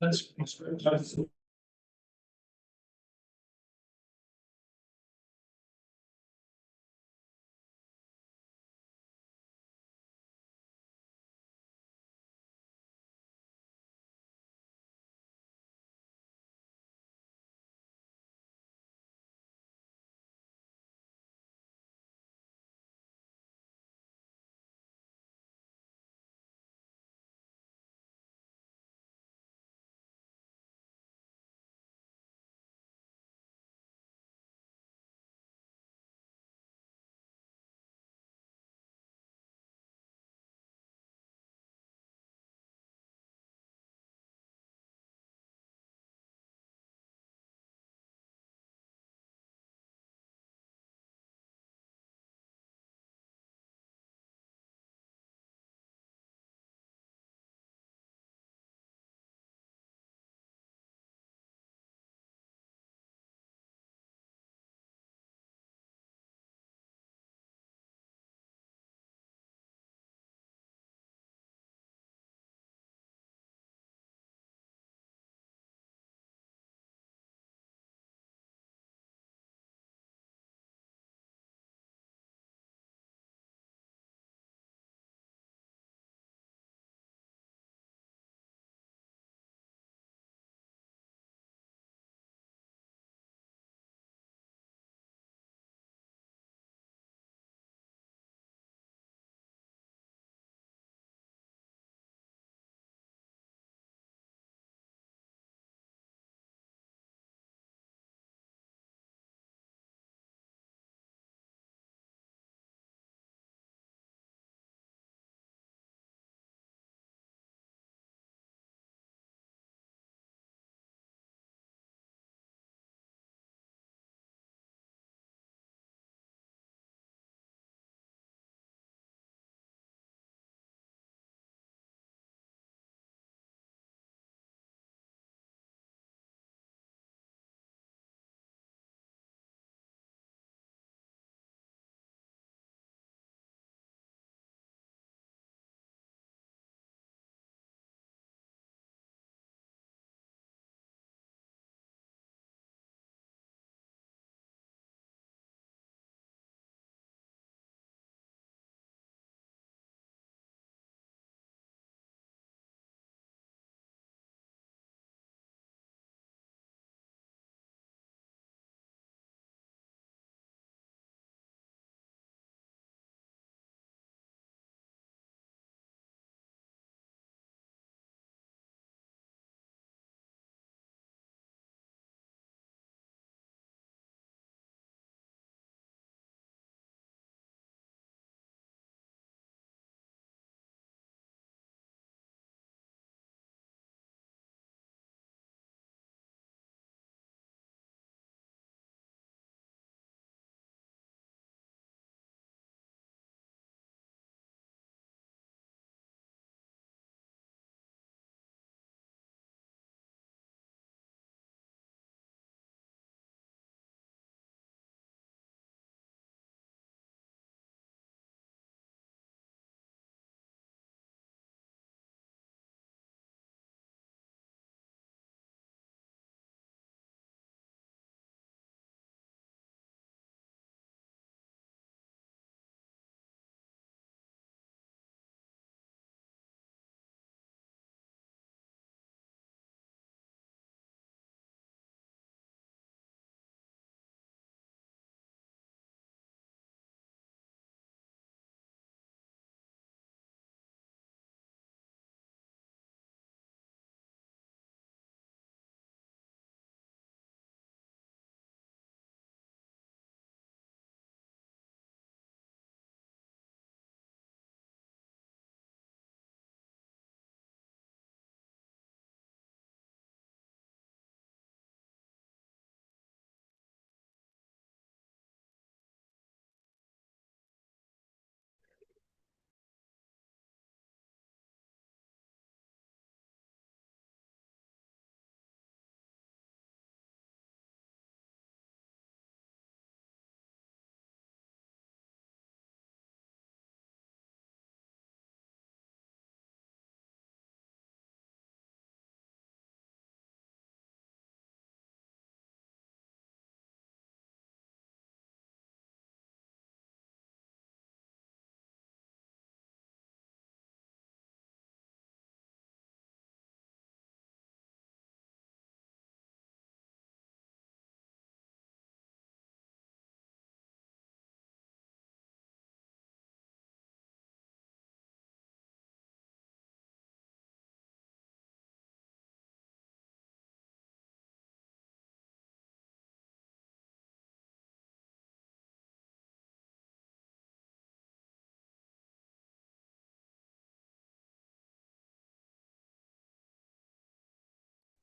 That's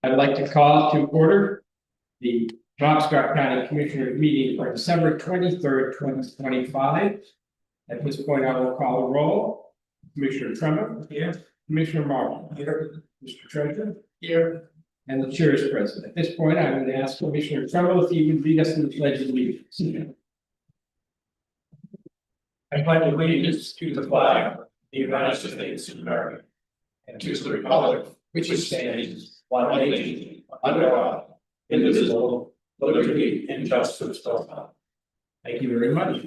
I'd like to call to order the Knoxville County Commissioners meeting for December 23rd, 2025. At this point, I will call the roll. Commissioner Trumbull. Here. Commissioner Martin. Here. Mr. Treasurer. Here. And the chair is present. At this point, I would ask Commissioner Trumbull if he would lead us in the pledge of allegiance. I pledge allegiance to the flag of the United States of America and to the republic which stands one nation under God, indivisible, with liberty and justice for all. Thank you very much.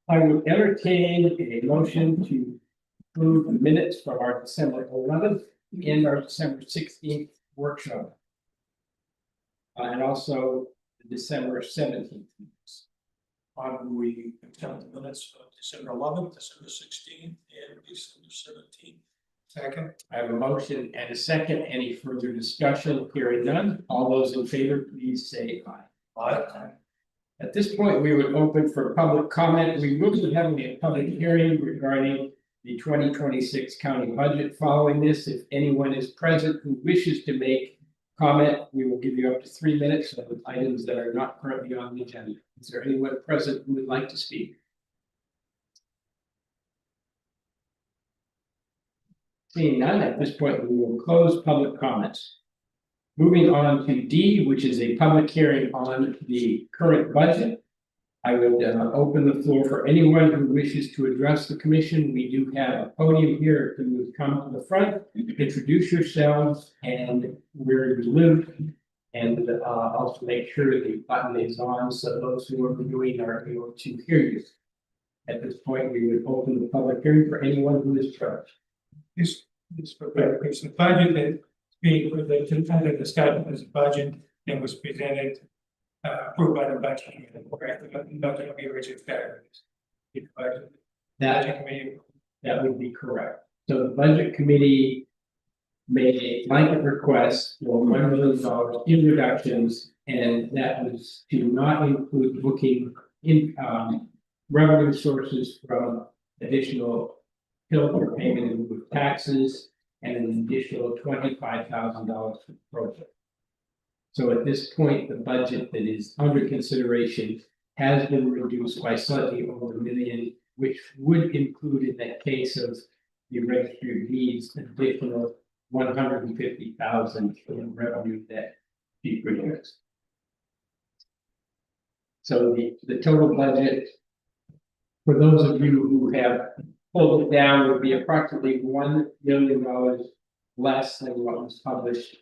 I would entertain a motion to approve the minutes from our December 11th and our December 16th workshop. And also the December 17th. We accept the minutes of December 11th, December 16th, and December 17th. Second. I have a motion and a second. Any further discussion? Hearing none. All those in favor, please say aye. Aye. At this point, we would open for public comment. We will be having a public hearing regarding the 2026 county budget. Following this, if anyone is present who wishes to make comment, we will give you up to 3 minutes of items that are not currently on the agenda. Is there anyone present who would like to speak? Seeing none, at this point, we will close public comments. Moving on to D, which is a public hearing on the current budget. I would open the floor for anyone who wishes to address the commission. We do have a podium here. If you would come to the front, introduce yourselves and where you live. And also make sure the button is on so those who are viewing are able to hear you. At this point, we would open the public hearing for anyone who is present. This for clarification, the budget that being kind of discussed as a budget that was presented, approved by the budget committee, correct? The budget will be originally budget. That would be correct. So the budget committee made a blanket request for $1 million in reductions, and that was to not include booking in revenue sources from additional filter payment in lieu of taxes and an additional $25,000 for the project. So at this point, the budget that is under consideration has been reduced by slightly over $1 million, which would include in that case of the registry of deeds additional $150,000 for the revenue that she projects. So the total budget for those of you who have pulled it down would be approximately $1 million less than what was published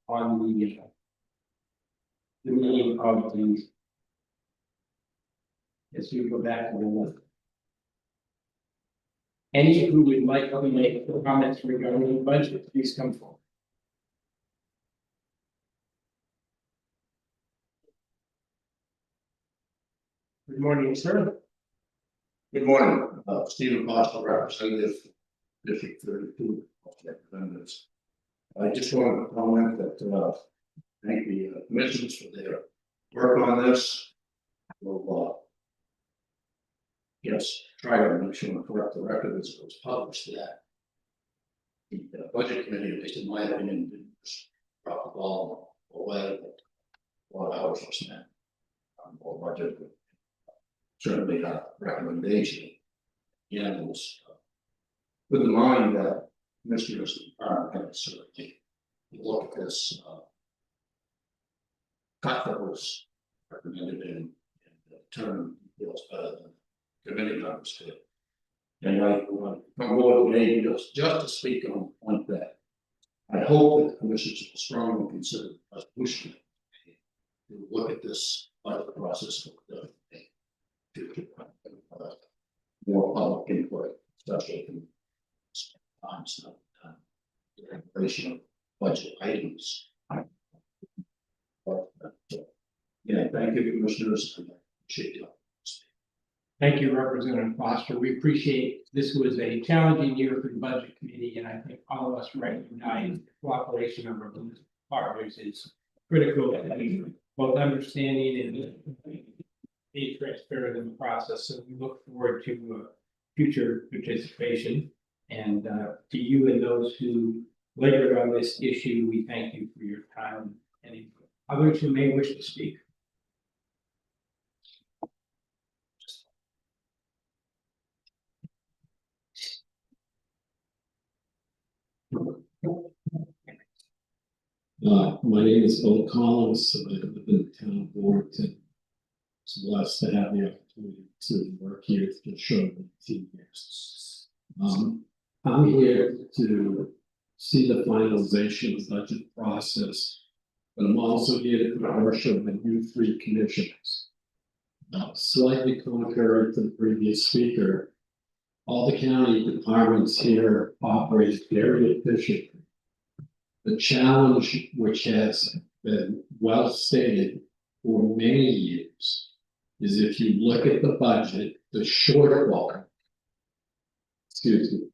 on the meeting of the. As you go back to the list. Any who would like to make comments regarding the budget, please come forward. Good morning, sir. Good morning, Stephen Boston, representative District 32 representatives. I just wanted to comment that thank the commissions for their work on this. We'll yes, try to make sure to correct the record as it was published that the budget committee, at least in my opinion, didn't drop the ball away, but a lot of hours were spent on more budget. Certainly a recommendation. Yeah, it was with the mind that commissioners have certainly look at this cut that was recommended in the term feels better than committee members did. And I want to come forward maybe just to speak on the point that I hope that the commissioners will strongly consider the resolution to look at this budget process with more public input, especially in times of the regulation of budget items. Yeah, thank you, commissioners. I appreciate you. Thank you, Representative Foster. We appreciate this was a challenging year for the budget committee, and I think all of us recognize the cooperation of our partners is critical to both understanding and be transparent in the process. So we look forward to future participation, and to you and those who labored on this issue. We thank you for your time. Any others who may wish to speak? My name is Bill Collins, I live in the town of Warrington. It's blessed to have the opportunity to work here for the show 18 years. I'm here to see the finalization of the budget process, but I'm also here to worship the new three commissioners. Slightly contrary to the previous speaker, all the county departments here operate very efficiently. The challenge, which has been well stated for many years, is if you look at the budget, the shortfall. Excuse me.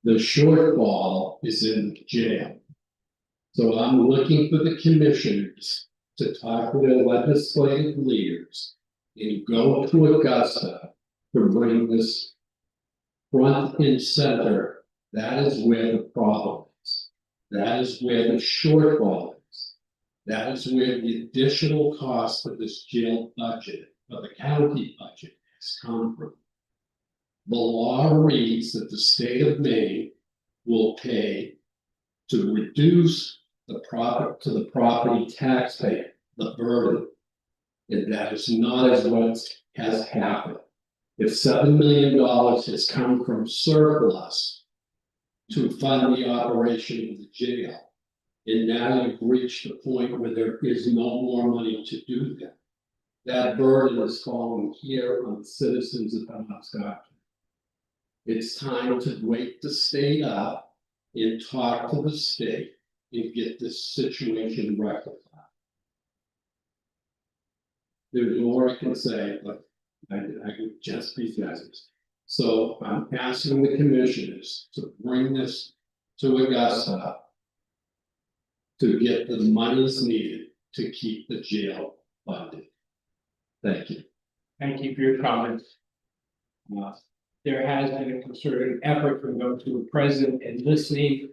The shortfall is in the jail. So I'm looking for the commissioners to talk to their legislative leaders and go to Augusta to bring this front and center. That is where the problem is. That is where the shortfall is. That is where the additional cost of this jail budget, of the county budget, has come from. The law reads that the state of Maine will pay to reduce the profit to the property taxpayer, the burden. And that is not as what has happened. If $7 million has come from surplus to fund the operation of the jail, and now you've reached the point where there is no more money to do that. That burden is falling here on the citizens of Penobscot. It's time to wake the state up and talk to the state and get this situation rectified. There's more I can say, but I could just be fast. So I'm asking the commissioners to bring this to Augusta to get the monies needed to keep the jail funded. Thank you. Thank you for your comments. There has been a concerted effort from those who are present and listening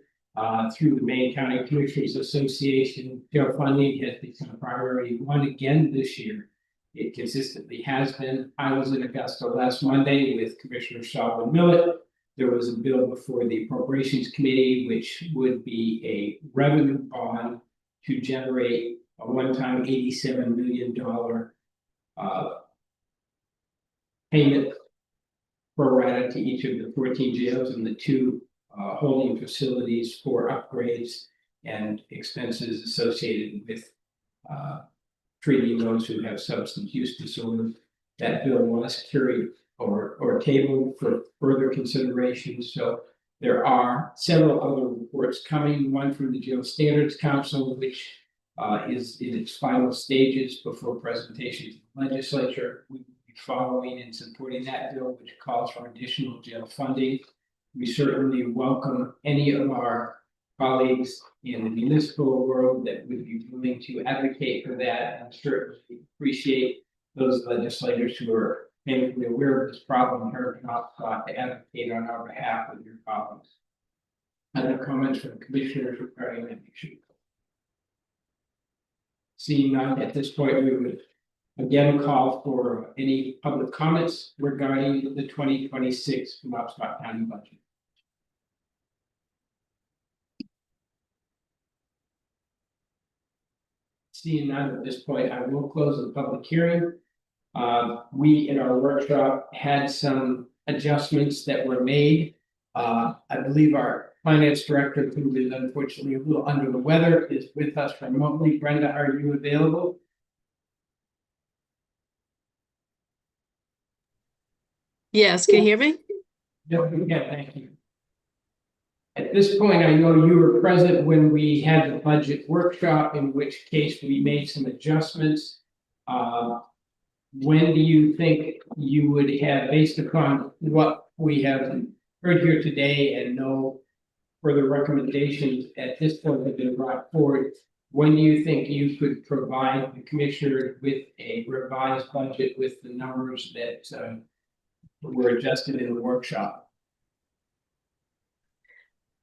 through the Maine County Commissioners Association. Jail funding has become a priority one again this year. It consistently has been. I was in Augusta last Monday with Commissioner Shaw and Millett. There was a bill before the Appropriations Committee, which would be a revenue bond to generate a one-time $87 million payment pro rata to each of the 14 jails and the two holding facilities for upgrades and expenses associated with treating those who have substance use disorders. That bill was carried or tabled for further consideration. So there are several other reports coming, one from the Jail Standards Council, which is in its final stages before presentation to the legislature. We will be following and supporting that bill, which calls for additional jail funding. We certainly welcome any of our colleagues in the municipal world that would be willing to advocate for that, and certainly appreciate those legislators who are painfully aware of this problem here in Penobscot to advocate on our behalf with your colleagues. Other comments from commissioners regarding that issue? Seeing none, at this point, we would again call for any public comments regarding the 2026 Penobscot County budget. Seeing none at this point, I will close the public hearing. We in our workshop had some adjustments that were made. I believe our finance director, who is unfortunately a little under the weather, is with us remotely. Brenda, are you available? Yes, can you hear me? Yeah, thank you. At this point, I know you were present when we had the budget workshop, in which case we made some adjustments. When do you think you would have, based upon what we have heard here today and no further recommendations at this point have been brought forward, when do you think you could provide the commissioner with a revised budget with the numbers that were adjusted in the workshop?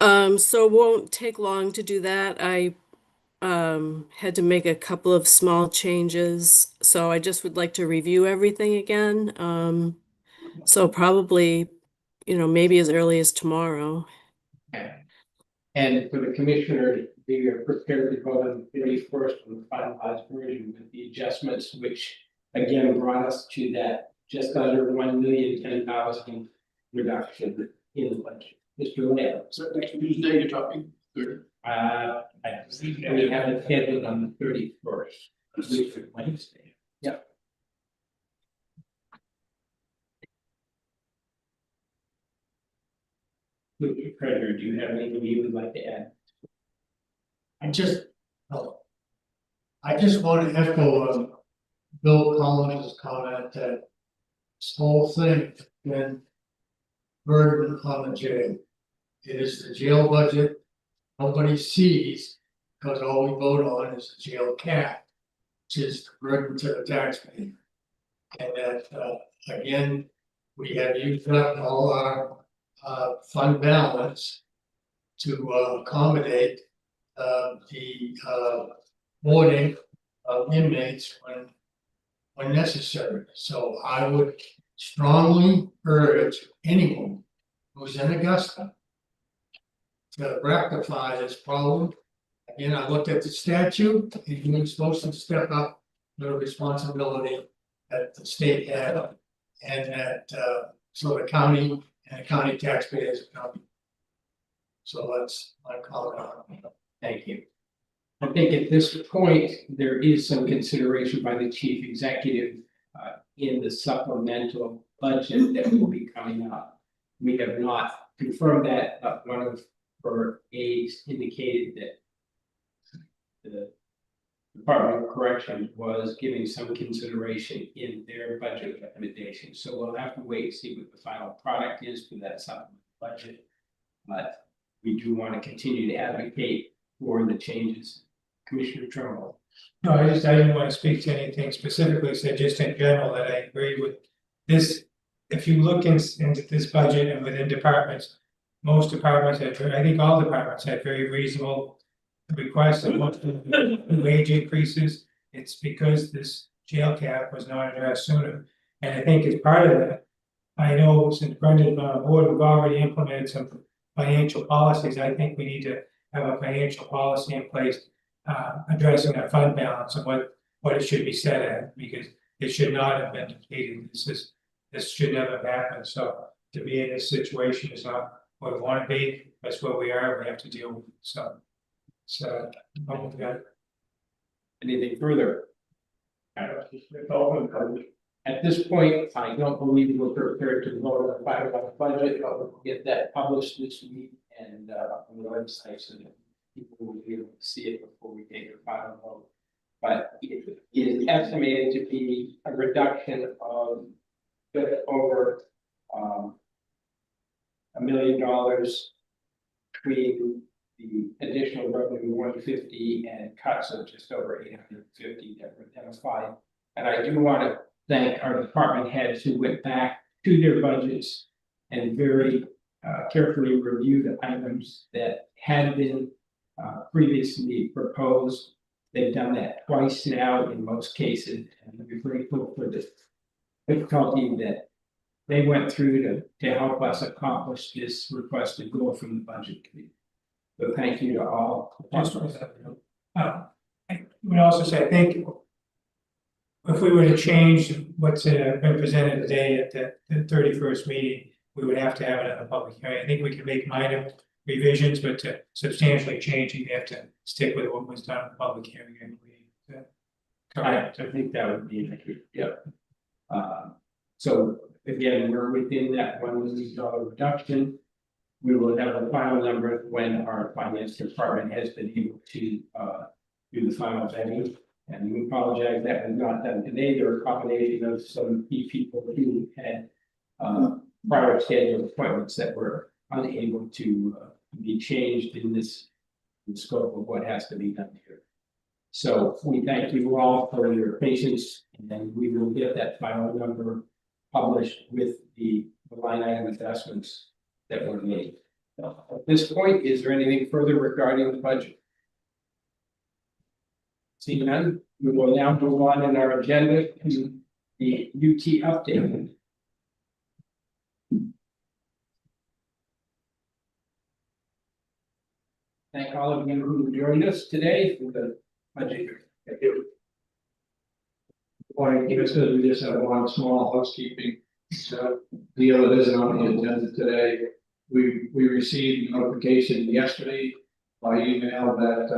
So it won't take long to do that. I had to make a couple of small changes, so I just would like to review everything again. So probably, maybe as early as tomorrow. And for the commissioner, we are prepared to vote on the 31st on the finalized version with the adjustments, which again brought us to that just under 1,010,000 reduction in the budget. Mr. Mayor, So next Tuesday, you're talking, third. I believe we have it scheduled on the 31st, which is Wednesday. Yep. Mr. Treasurer, do you have anything you would like to add? I just want to echo Bill Collins' comment that this whole thing has been burden on the jail. It is the jail budget nobody sees because all we vote on is the jail cap, which is the burden to the taxpayer. And that again, we have used up all our fund balance to accommodate the boarding of inmates when necessary. So I would strongly urge anyone who's in Augusta to rectify this problem. Again, I looked at the statute, you're supposed to step up the responsibility that the state had, and that so the county and the county taxpayers are covered. So that's my comment on it. Thank you. I think at this point, there is some consideration by the chief executive in the supplemental budget that will be coming up. We have not confirmed that, but one of our aides indicated that the Department of Corrections was giving some consideration in their budget recommendations. So we'll have to wait and see what the final product is for that supplemental budget. But we do want to continue to advocate for the changes. Commissioner Trimble. No, I didn't want to speak to anything specifically, so just in general that I agree with this. If you look into this budget and within departments, most departments have, I think all departments have very reasonable requests of what wage increases. It's because this jail cap was not addressed sooner. And I think as part of that, I know since Brendan's on board, we've already implemented some financial policies. I think we need to have a financial policy in place addressing that fund balance and what it should be set at, because it should not have been depleted. This should never have happened. So to be in this situation is not what we want to be. That's what we are. We have to deal with it. So Anything further? At this point, I don't believe we're prepared to vote on the final budget, but we'll get that published this week and on the website so that people will be able to see it before we take a final vote. But it is estimated to be a reduction of just over $1 million between the additional revenue 150 and cuts of just over 850 that were identified. And I do want to thank our department heads who went back to their budgets and very carefully reviewed items that had been previously proposed. They've done that twice now in most cases, and we're grateful for the difficulty that they went through to help us accomplish this requested goal from the budget committee. So thank you to all. I would also say, I think if we were to change what's been presented today at the 31st meeting, we would have to have it at a public hearing. I think we can make minor revisions, but to substantially change, you have to stick with what was done in the public hearing. I think that would be accurate. Yep. So again, we're within that $1 million reduction. We will have a final number when our finance department has been able to do the final vetting. And we apologize that was not done today. There were a combination of some key people who had prior scheduled appointments that were unable to be changed in this scope of what has to be done here. So we thank you all for your patience, and then we will get that final number published with the line item adjustments that were made. At this point, is there anything further regarding the budget? Seeing none, we will now move on in our agenda to the UT update. Thank all of you who joined us today for the budget. Morning, we just have one small housekeeping deal that isn't on the agenda today. We received notification yesterday by email that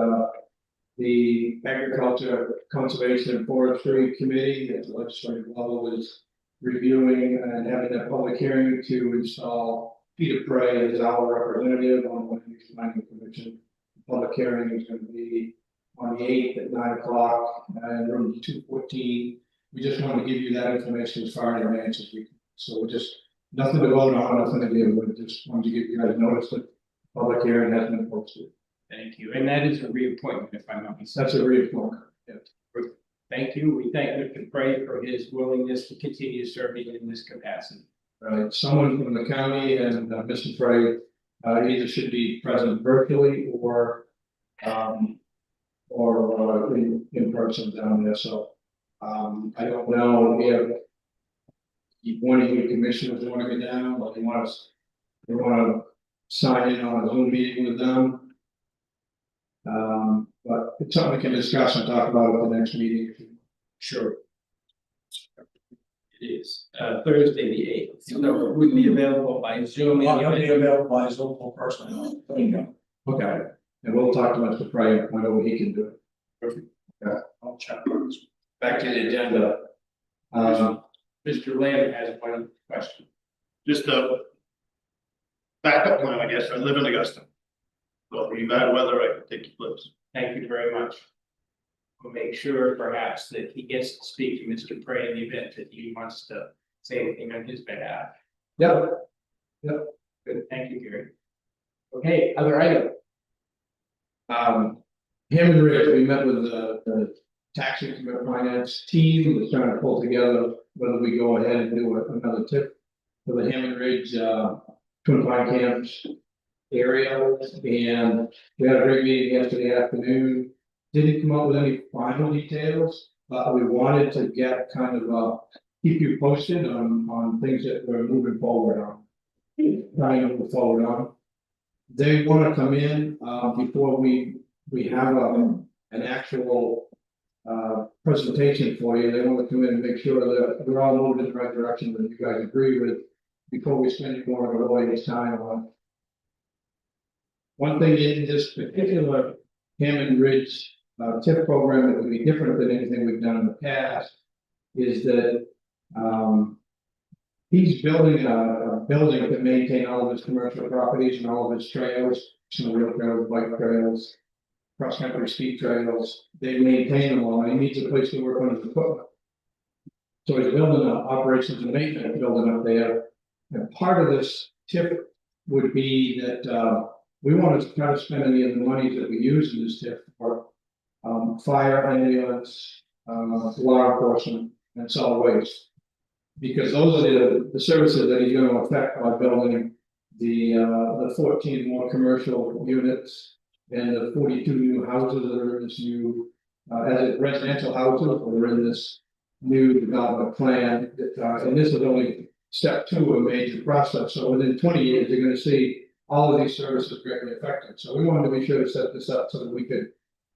the Agriculture, Conservation and Forestry Committee at the legislative level is reviewing and having a public hearing to install Peter Prey as our representative on the Land Use Planning Commission. The public hearing is going to be on the 8th at 9 o'clock and room 214. We just want to give you that information as far in advance as we can. So we're just nothing to vote on, nothing to give, but just wanted to give you guys notice that public hearing has been posted. Thank you, and that is a reappointment, if I'm not mistaken. That's a reappointment. Yeah. Thank you. We thank Mr. Prey for his willingness to continue serving in this capacity. Right, someone from the county and Mr. Frey either should be present virtually or in person down there, so. I don't know if one of you commissioners want to go down, or they want to sign in on a Zoom meeting with them. But it's something we can discuss and talk about at the next meeting. Sure. It is, Thursday, the 8th, so it would be available by Zoom. I'll be available by Zoom or personally. There you go. Okay, and we'll talk to Mr. Frey and find out what he can do. Perfect. Yeah. I'll chat about this. Back to the agenda. Mr. Lamb has one question. Just a backup plan, I guess. I live in Augusta. So if you bad weather, I can take your place. Thank you very much. We'll make sure perhaps that he gets to speak to Mr. Prey in the event that he wants to say anything on his behalf. Yep. Good, thank you, Gary. Okay, other item. Hammond Ridge, we met with the tax increment finance team, was trying to pull together whether we go ahead and do another tip for the Hammond Ridge, Twin Pine Camps area. And we had a great meeting yesterday afternoon. Didn't come up with any final details, but we wanted to get kind of keep you posted on things that we're moving forward on. Trying to move forward on. They want to come in before we have an actual presentation for you. They want to come in and make sure that we're all moving in the right direction that you guys agree with before we spend any more of our lawyer's time on. One thing in this particular Hammond Ridge TIP program that would be different than anything we've done in the past is that he's building a building to maintain all of his commercial properties and all of his trails, snowmobile trails, bike trails, cross-country ski trails. They maintain them all, and he needs a place to work on his equipment. So he's building an operations and maintenance building up there. And part of this tip would be that we want to try to spend any of the money that we use in this tip for fire, ambulance, law enforcement, and solid waste. Because those are the services that he's going to affect by building the 14 more commercial units and the 42 new houses that are in this new, as residential houses that are in this new development plan. And this is only step 2 of a major process. So within 20 years, you're going to see all of these services greatly affected. So we wanted to be sure to set this up so that we could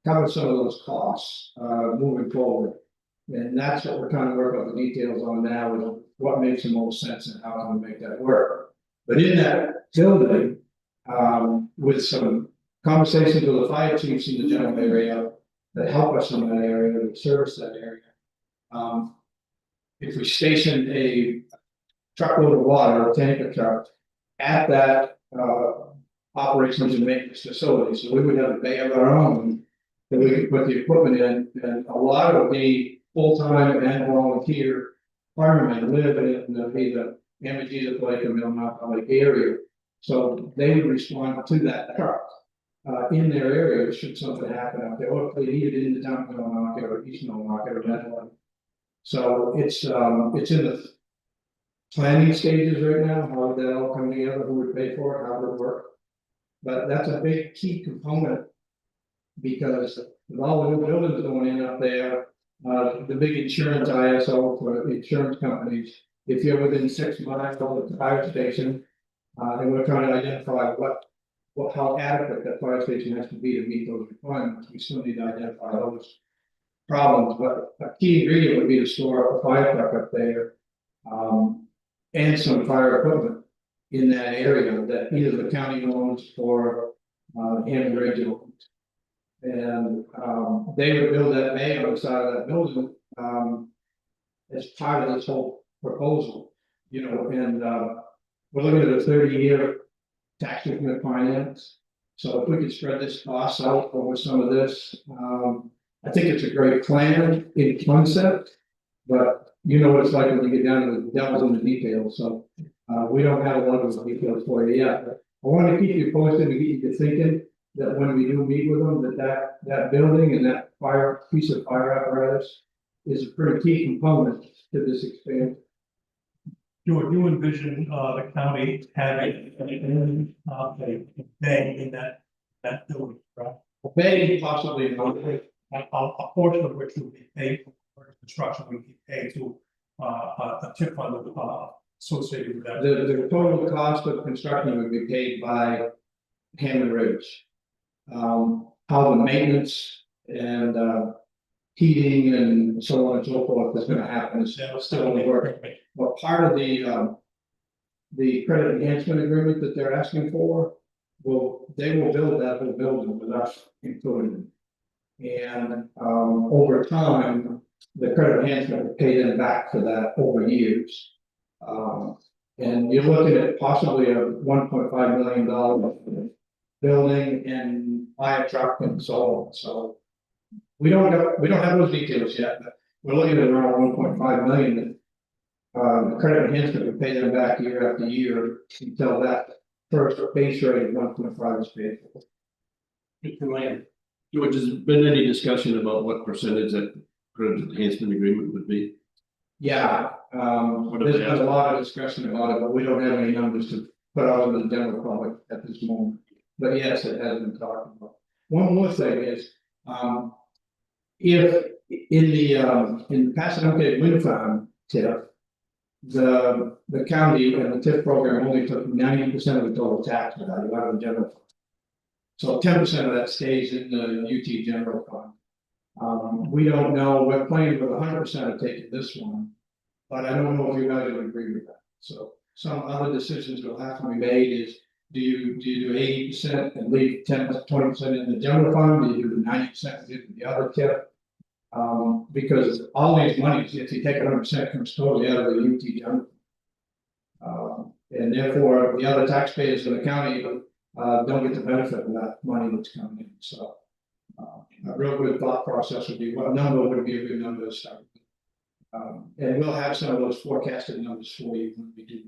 cover some of those costs moving forward. And that's what we're trying to work out the details on now, is what makes the most sense and how can we make that work. But in that building, with some conversations with the fire chiefs in the general area that help us in that area, that service that area. If we station a truckload of water, a tanker truck, at that operations and maintenance facility, so we would have a bay of our own that we could put the equipment in, and a lot of the full-time and volunteer firemen live in the Amagita Lake and Millmount Lake area. So they would respond to that truck in their area should something happen out there, or if they need it in the town of Millmarket or East Millmarket or Medline. So it's in the planning stages right now. How would that all come together? Who would pay for it? How would it work? But that's a big key component. Because with all the new buildings going in up there, the big insurance ISO for insurance companies. If you're within 6 miles of the fire station, and we're trying to identify how adequate that fire station has to be to meet those requirements, we still need to identify those problems, but a key ingredient would be to store a fire truck up there. And some fire equipment in that area that either the county owns or Hammond Ridge owns. And they would build that bay on the side of that building as part of this whole proposal, you know, and we're looking at a 30-year tax increment finance. So if we could spread this cost out over some of this, I think it's a great plan in concept, but you know what it's like when you get down to the devil's in the details, so we don't have a lot of those details for you yet, but I want to keep you posted and get you to thinking that when we do meet with them, that building and that piece of fire apparatus is a pretty key component to this expansion. Do you envision the county having a bay in that building, right? Maybe possibly not. A portion of which would be paid for construction, would be paid to a tip fund associated with that. The total cost of construction would be paid by Hammond Ridge. How the maintenance and heating and so on and so forth is gonna happen is still in the work. But part of the credit enhancement agreement that they're asking for, they will build that whole building with us included. And over time, the credit enhancement will pay them back for that over years. And you're looking at possibly a $1.5 million building and fire truck and so on, so. We don't have those details yet, but we're looking at around 1.5 million. The credit enhancement will pay them back year after year until that first base rate of 1.5 is paid for. George, has there been any discussion about what percentage that credit enhancement agreement would be? Yeah, there's been a lot of discussion about it, but we don't have any numbers to put out in the general public at this moment. But yes, it has been talked about. One more thing is, if in the Passanante Wind Farm TIF, the county and the TIF program only took 90% of the total tax value out of the general fund. So 10% of that stays in the UT general fund. We don't know, we're planning with 100% of taking this one, but I don't know if you guys would agree with that. So some other decisions will have to be made is, do you do 80% and leave 10-20% in the general fund? Do you do the 90% in the other tip? Because all these monies, if you take 100%, comes totally out of the UT general. And therefore, the other taxpayers in the county don't get the benefit of that money that's coming in. So a real good thought process would be what number would be a good number to start with. And we'll have some of those forecasted numbers for you when we do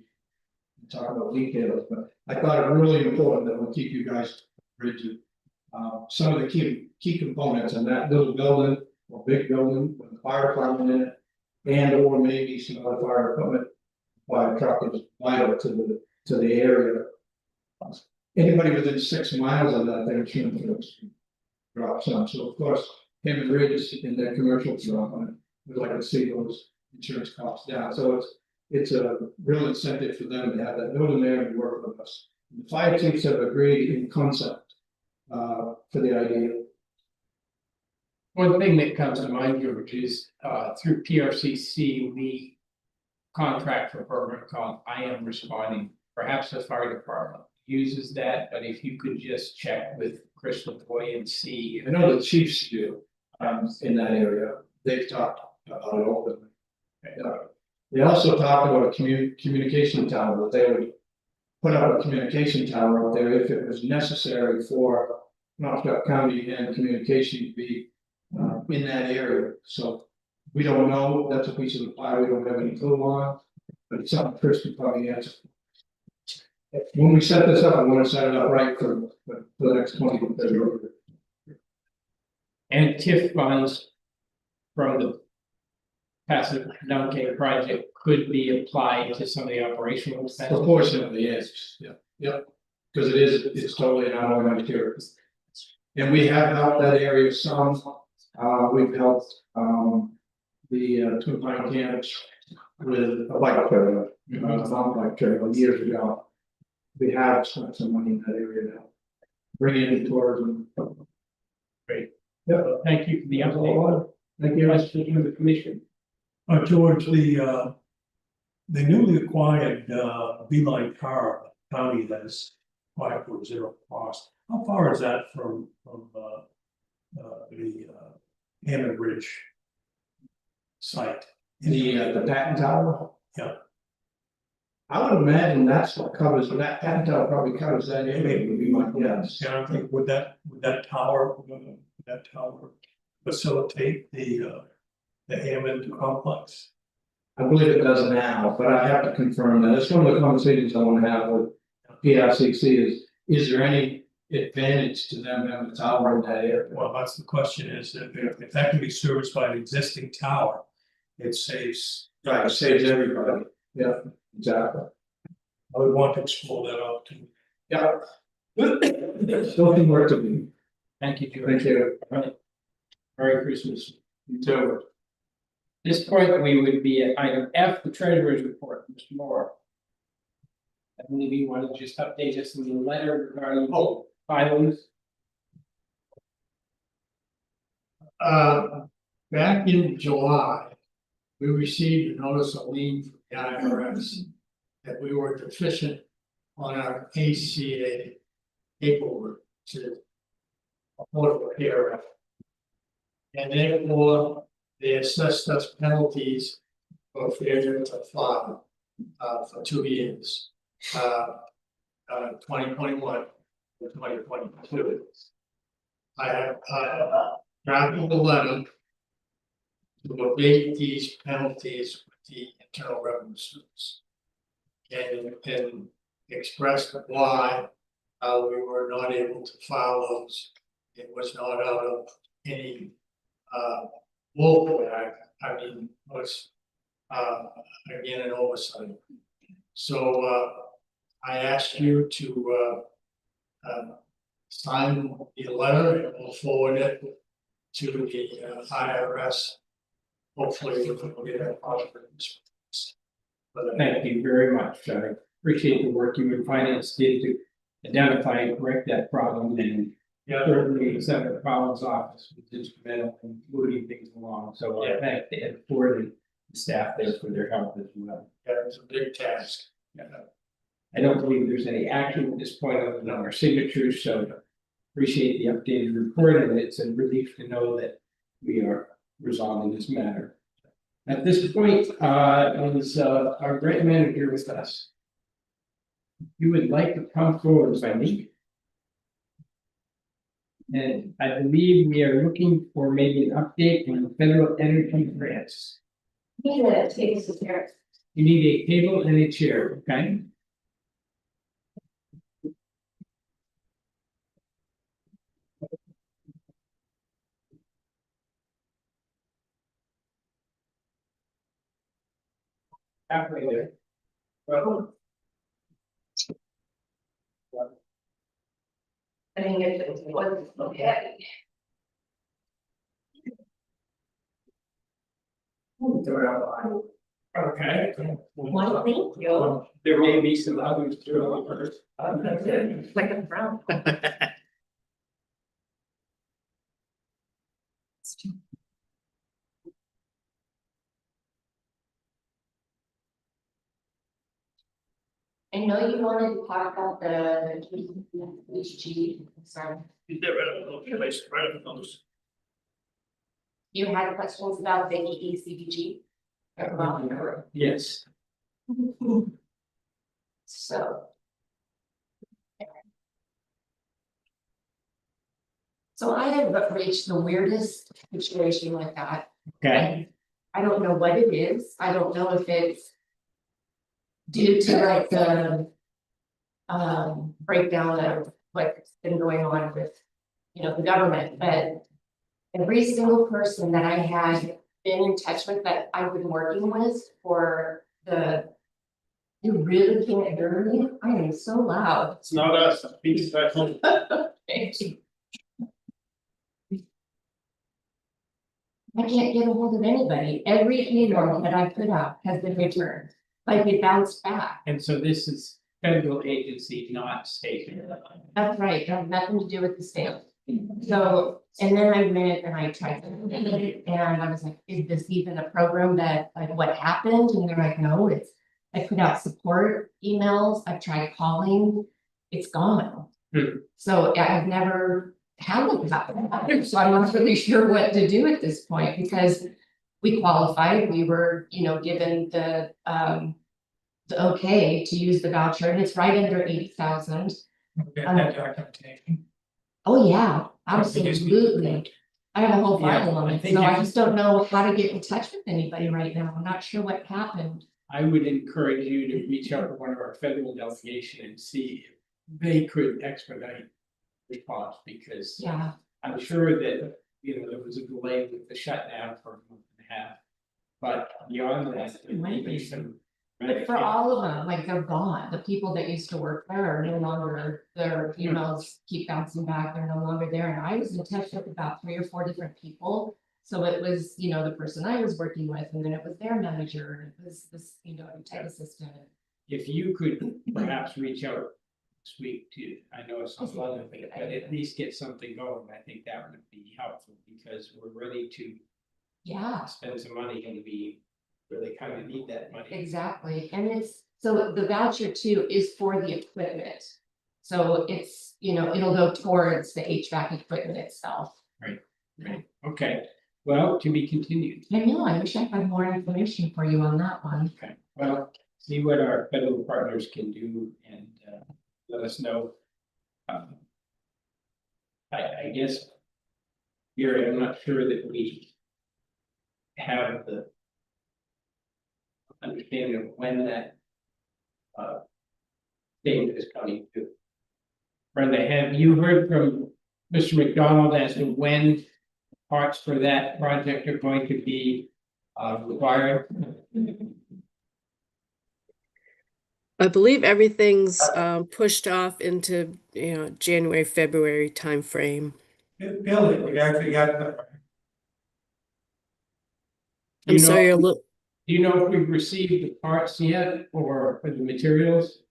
talk about details, but I thought it really important that we'll keep you guys rigid. Some of the key components in that little building or big building with the fire department in it, and or maybe some other fire equipment, fire truck is vital to the area. Anybody within 6 miles of that, their insurance rates drop some. So of course, Hammond Ridge in their commercial drop on it. We'd like to see those insurance costs down. So it's a real incentive for them to have that building there and work with us. The fire chiefs have agreed in concept for the idea. One thing that comes to mind, George, is through PRCC, we contract for a program called I Am Responding. Perhaps the fire department uses that, but if you could just check with Chris LaToya and see. I know the chiefs do in that area. They've talked about it openly. They also talked about a communication tower, that they would put up a communication tower out there if it was necessary for Knoxville County and communication to be in that area. So we don't know. That's a piece of the pie we don't have any clue on, but it's something Chris could probably answer. When we set this up, I want to set it up right for the next 20 to 30 years. And TIF funds from the passive Duncan project could be applied to some of the operational expenses. Proportionately, yes. Yeah. Yep. Because it's totally an unorganized area. And we have helped that area some, we've helped, the Twin Pine camps with a bike trail, mountain bike trail years ago. We have spent some money in that area now. Bring in tourism. Thank you for the update. Thank you. Questions from the commission? George, the newly acquired, Beeline car county that is acquired for zero cost. How far is that from, the Hammond Ridge site? The patent tower? Yeah. I would imagine that's what covers, that patent tower probably covers that area, would be my guess. And I think would that tower facilitate the Hammond complex? I believe it does now, but I have to confirm that. It's one of the conversations I want to have with PRCC is there any advantage to them having a tower in that area? Well, that's the question is, if that can be serviced by an existing tower, it saves. Right, it saves everybody. Yeah, exactly. I would want to explore that out too. Yeah. Still some work to do. Thank you, George. Thank you. Merry Christmas. You too. At this point, we would be at item F, the treasurer's report, Mr. Moore. I believe you want to just update us in the letter regarding filings. Back in July, we received a notice of lien from the IRS that we were deficient on our ACA paperwork to Affordable Care Act. And therefore, they assessed us penalties for failure to file for 2 years. 2021 to 2022. I have drafted a letter to abate these penalties with the Internal Revenue Service. And expressed why we were not able to file those. It was not out of any local act, I mean, was again an oversight. So I asked you to sign the letter and we'll forward it to the IRS. Hopefully we'll get a positive response. Thank you very much. I appreciate the work you and finance did to identify and correct that problem, and certainly Senator Collins' office was instrumental in moving things along. So I thank the Ed Ford and the staff there for their help as well. Yeah, it's a big task. I don't believe there's any action at this point other than our signatures, so appreciate the updated report, and it's a relief to know that we are resolving this matter. At this point, is our grant manager with us. You would like to come forward by me. And I believe we are looking for maybe an update on the federal energy grants. Need a table to chair. You need a table and a chair, okay? Halfway there. I mean, if it was, okay. Okay. Well, thank you. There may be some others too. Like a brown. I know you wanted to talk about the HG, sorry. You get rid of those, place right of those. You had questions about the ECBG? Yes. So. So I have reached the weirdest situation like that. Okay. I don't know what it is. I don't know if it's due to like the breakdown of what's been going on with, you know, the government, but every single person that I had been in touch with that I've been working with for the You really can't hear me? I am so loud. It's not us, it's Pete's special. I can't get a hold of anybody. Every email that I put out has been returned, like it bounced back. And so this is federal agency, not state. That's right, it has nothing to do with the stamp. So, and then I went and I tried to, and I was like, is this even a program that, like, what happened? And they're like, no, it's, I put out support emails, I've tried calling, it's gone. Hmm. So I've never handled that, so I'm not really sure what to do at this point, because we qualified, we were, you know, given the okay to use the voucher, and it's right under 80,000. Get that documentation. Oh, yeah, We just need to- absolutely. I have a whole Yeah, file on I it, think so I if- just don't know how to get in touch with anybody right now. I'm not sure what happened. I would encourage you to reach out to one of our federal delegation and see if they could expedite response, because Yeah, I'm sure that, you know, there was a delay with the shutdown for a month and a half. But beyond that, there may be some. but for all of them, like, they're gone. The people that used to work there are no longer, their emails keep bouncing back. They're no longer there. And I was in touch with about 3 or 4 different people. So it was, you know, the person I was working with, and then it was their manager, and it was this, you know, tech assistant. If you could perhaps reach out this week to, I know it's not a lot of it, but at least get something going, I think that would be helpful, because we're ready to Yeah. spend some money and we really kind of need that money. Exactly, and it's, so the voucher too is for the equipment. So it's, you know, it'll go towards the HVAC equipment itself. Right, okay, well, to be continued. I know, I wish I had more information for you on that one. Okay, well, see what our federal partners can do and let us know. I guess. Gary, I'm not sure that we have the understanding of when that thing is coming to. Brenda, have you heard from Mr. McDonald as to when parts for that project are going to be required? I believe everything's pushed off into, you know, January, February timeframe. Billy, we actually got the. Do you I'm sorry, know- a little, Do you know if we've received the parts yet or for the materials?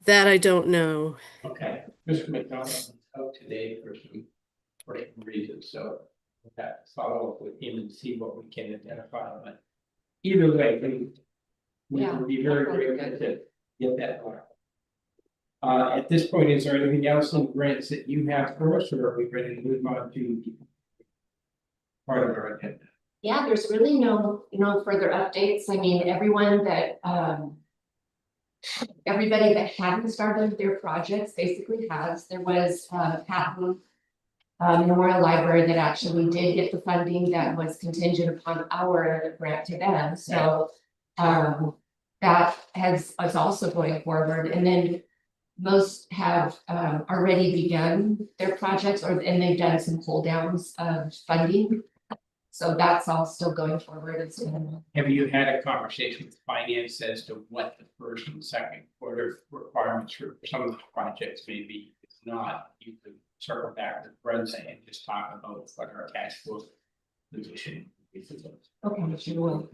that I don't know. Okay, Mr. McDonald is out today for some reasons, so we'll have to follow up with him and see what we can identify, but either way, we Yeah, will be very that sounds grateful to get that part. At this point, is there anything else in grants that you have for us, or are we ready to move on to part of our agenda? Yeah, there's really no further updates. I mean, everyone that everybody that hadn't started their projects basically has. There was Patton Memorial Library that actually did get the funding that was contingent upon our grant to them, so that is also going forward. And then most have already begun their projects, and they've done some pull downs of funding. So that's all still going forward. It's Have you had a conversation with finance as to what the first and second quarter requirements for some of the projects may be? If not, you could circle back with Brenda and just talk about what our cash flow position is. okay, sure will.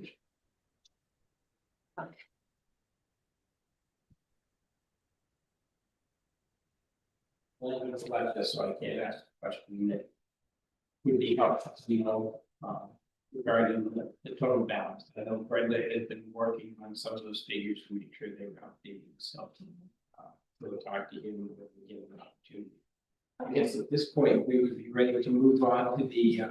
Well, it's like this, so I can't ask a question that would be helpful, you know, regarding the total balance. I know Brenda has been working on some of those figures to make sure they were updated, so. We'll talk to him when we get an opportunity. I guess at this point, we would be ready to move on to the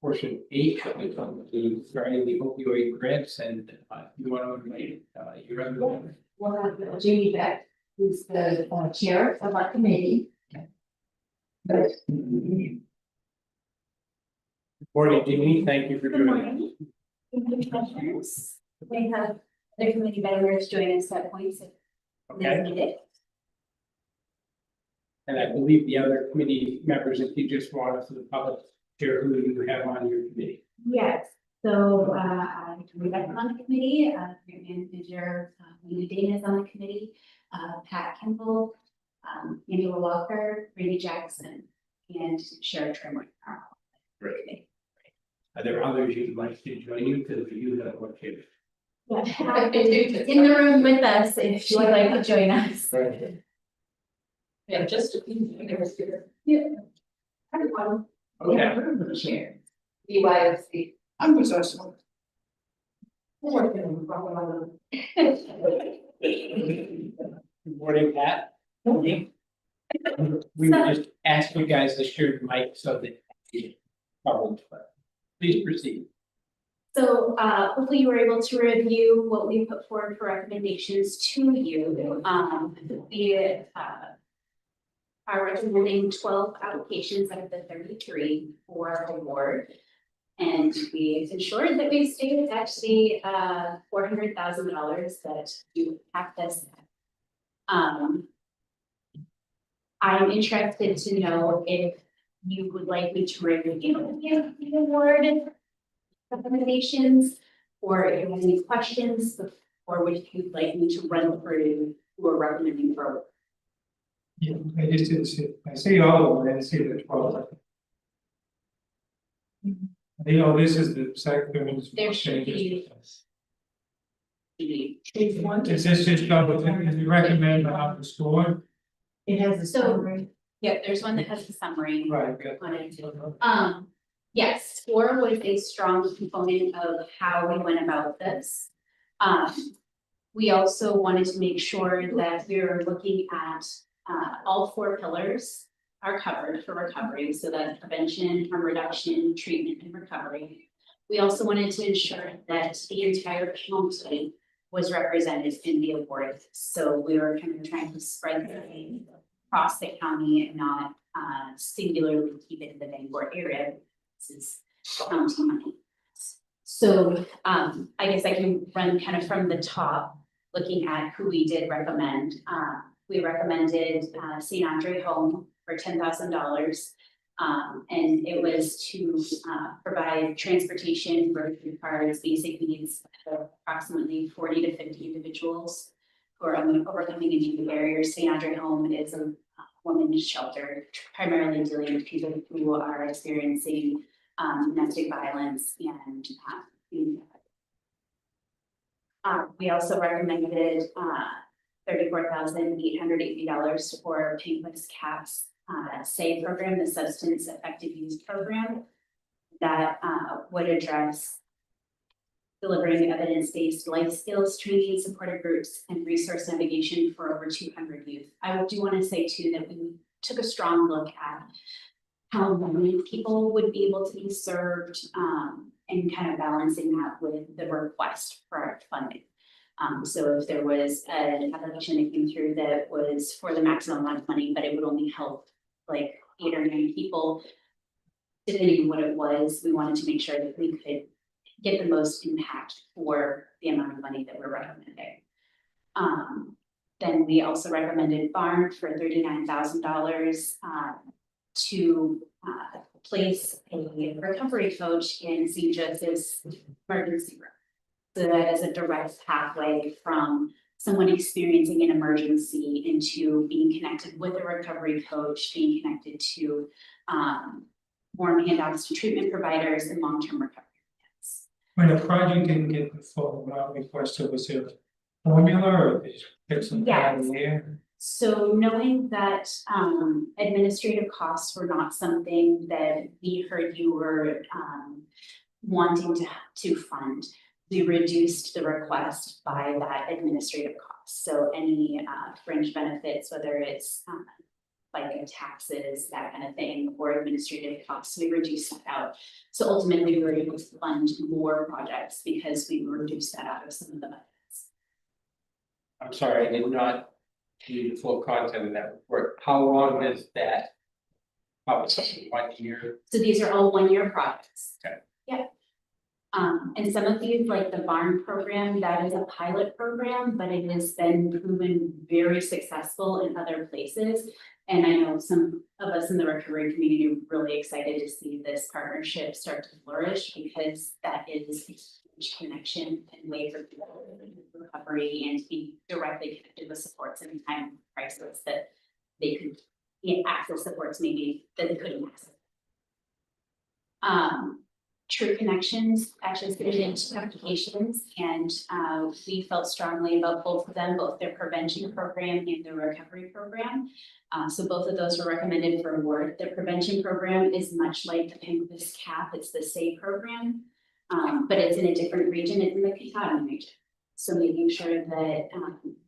portion 8 of the regarding the opioid grants, and you want to invite your other member. We'll have Jamie Beck, who's the chair of our committee. But Morning, Jeannie, thank you for Good joining. morning. We have other committee members join us at points if Okay, needed. and I believe the other committee members, if you just want us to the public, share who you have on your committee. Yes, so I'm Rebecca on the committee, grant manager, Amy Dane is on the committee, Pat Kimball, Angela Walker, Randy Jackson, and Sharon Trimmer. Great. Are there others you'd like to join you, because you have what you. In the room with us, if you'd like to join us. Yeah, just a few. Yeah. Everyone. Okay. Chair. BYOC. I'm with us. Good morning, Pat. We would just ask you guys to share the mic so that. Please proceed. So hopefully you were able to review what we put forward for recommendations to you. We are recommending 12 applications out of the 33 for award. And we ensured that we stayed at the $400,000 that you have this. I'm interested to know if you would like me to review the award recommendations, or if you have any questions, or would you like me to run through who we're recommending for? Yeah, I just didn't see, I see all of them, I didn't see the 12. I know this is the second. There should be. Is this just double, if you recommend how to score? It has a So- summary. Yeah, there's one that has a summary Right, good. on it. Yes, score was a strong component of how we went about this. We also wanted to make sure that we were looking at, all 4 pillars are covered for recovery, so that's prevention, harm reduction, treatment, and recovery. We also wanted to ensure that the entire county was represented in the award, so we were kind of trying to spread the across the county and not singularly keep it in the Bangor area. This is county money. So I guess I can run kind of from the top, looking at who we did recommend. We recommended St. Andre Home for $10,000. And it was to provide transportation, grocery cards, basic needs for approximately 40 to 50 individuals who are overcoming immune barriers. St. Andre Home is a women's shelter, primarily dealing with people who are experiencing domestic violence and we also recommended $34,880 for Pinkless Caps SAVE program, the Substance Effective Use Program, that would address delivering evidence-based life skills training, supportive groups, and resource navigation for over 200 youth. I do want to say too that we took a strong look at how many people would be able to be served and kind of balancing that with the request for our funding. So if there was an application that came through that was for the maximum amount of money, but it would only help like 8 or 9 people, depending on what it was, we wanted to make sure that we could get the most impact for the amount of money that we're recommending. Then we also recommended Barn for $39,000 to place a recovery coach in St. Joseph's emergency room. So that is a direct pathway from someone experiencing an emergency into being connected with a recovery coach, being connected to more handouts to treatment providers and long-term recovery. When a project didn't get the full amount requested, was there a formula or did you pick some out of the air? So knowing that administrative costs were not something that we heard you were wanting to fund, we reduced the request by that administrative cost. So any fringe benefits, whether it's like taxes, that kind of thing, or administrative costs, we reduced that out. So ultimately, we were able to fund more projects because we reduced that out of some of the budgets. I'm sorry, I did not see the full content of that report. How long is that? Probably 1 year. So these are all 1-year projects. Okay. Yeah. And some of these, like the Barn program, that is a pilot program, but it has been proven very successful in other places. And I know some of us in the recovery community are really excited to see this partnership start to flourish, because that is a huge connection and way for people in recovery and to be directly connected with supports in time of crisis that they could access supports maybe that they couldn't access. True Connections actually submitted into applications, and we felt strongly about both of them, both their prevention program and their recovery program. So both of those were recommended for award. The prevention program is much like the PIMPUS CAP, it's the SAY program, but it's in a different region, it's in the Katahdin region. So making sure that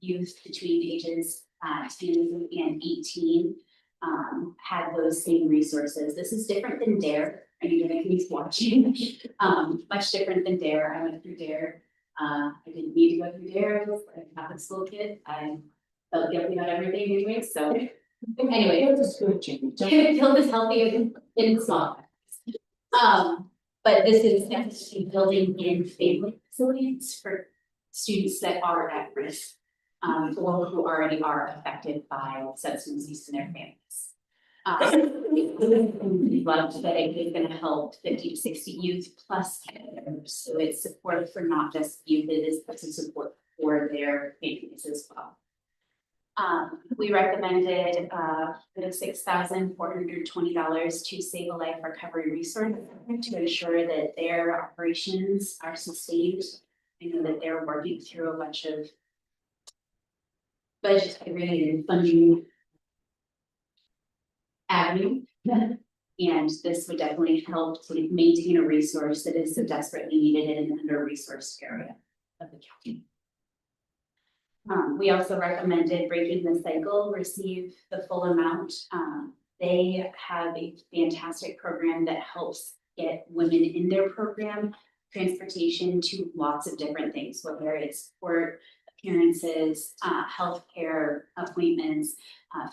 youth between ages 10 and 18 had those same resources. This is different than DARE. I mean, if he's watching, much different than DARE. I went through DARE. I didn't need to go through DARE. I was like a Catholic school kid. I felt guilty about everything anyway. So anyway, it was good change. Guilt is healthy in small. But this is actually building in family facilities for students that are at risk, or who already are affected by substance use in their families. We love that it is going to help 50 to 60 youth plus caregivers. So it's support for not just youth, it is also support for their families as well. We recommended $6,420 to Save a Life Recovery Resource to ensure that their operations are sustained. I know that they're working through a bunch of budgetary and funding avenue. And this would definitely help to maintain a resource that is so desperately needed in an under-resourced area of the county. We also recommended Breaking the Cycle receive the full amount. They have a fantastic program that helps get women in their program transportation to lots of different things, whether it's court appearances, healthcare appointments,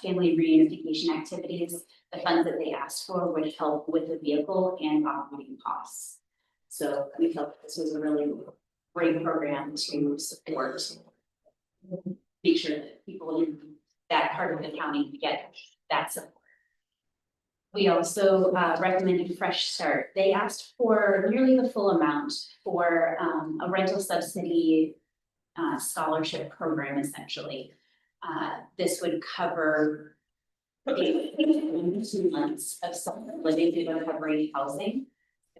family reunification activities. The funds that they asked for would help with the vehicle and operating costs. So we felt this was a really great program to support, make sure that people in that part of the county get that support. We also recommended Fresh Start. They asked for nearly the full amount for a rental subsidy scholarship program, essentially. This would cover 2 months of living through recovery housing.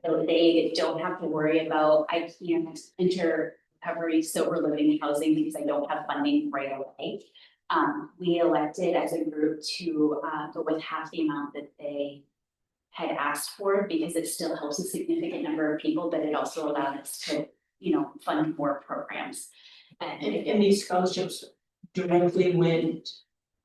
So they don't have to worry about, I can't enter recovery sober living housing because I don't have funding right away. We elected as a group to go with half the amount that they had asked for because it still helps a significant number of people, but it also allowed us to, fund more programs. And these scholarships directly went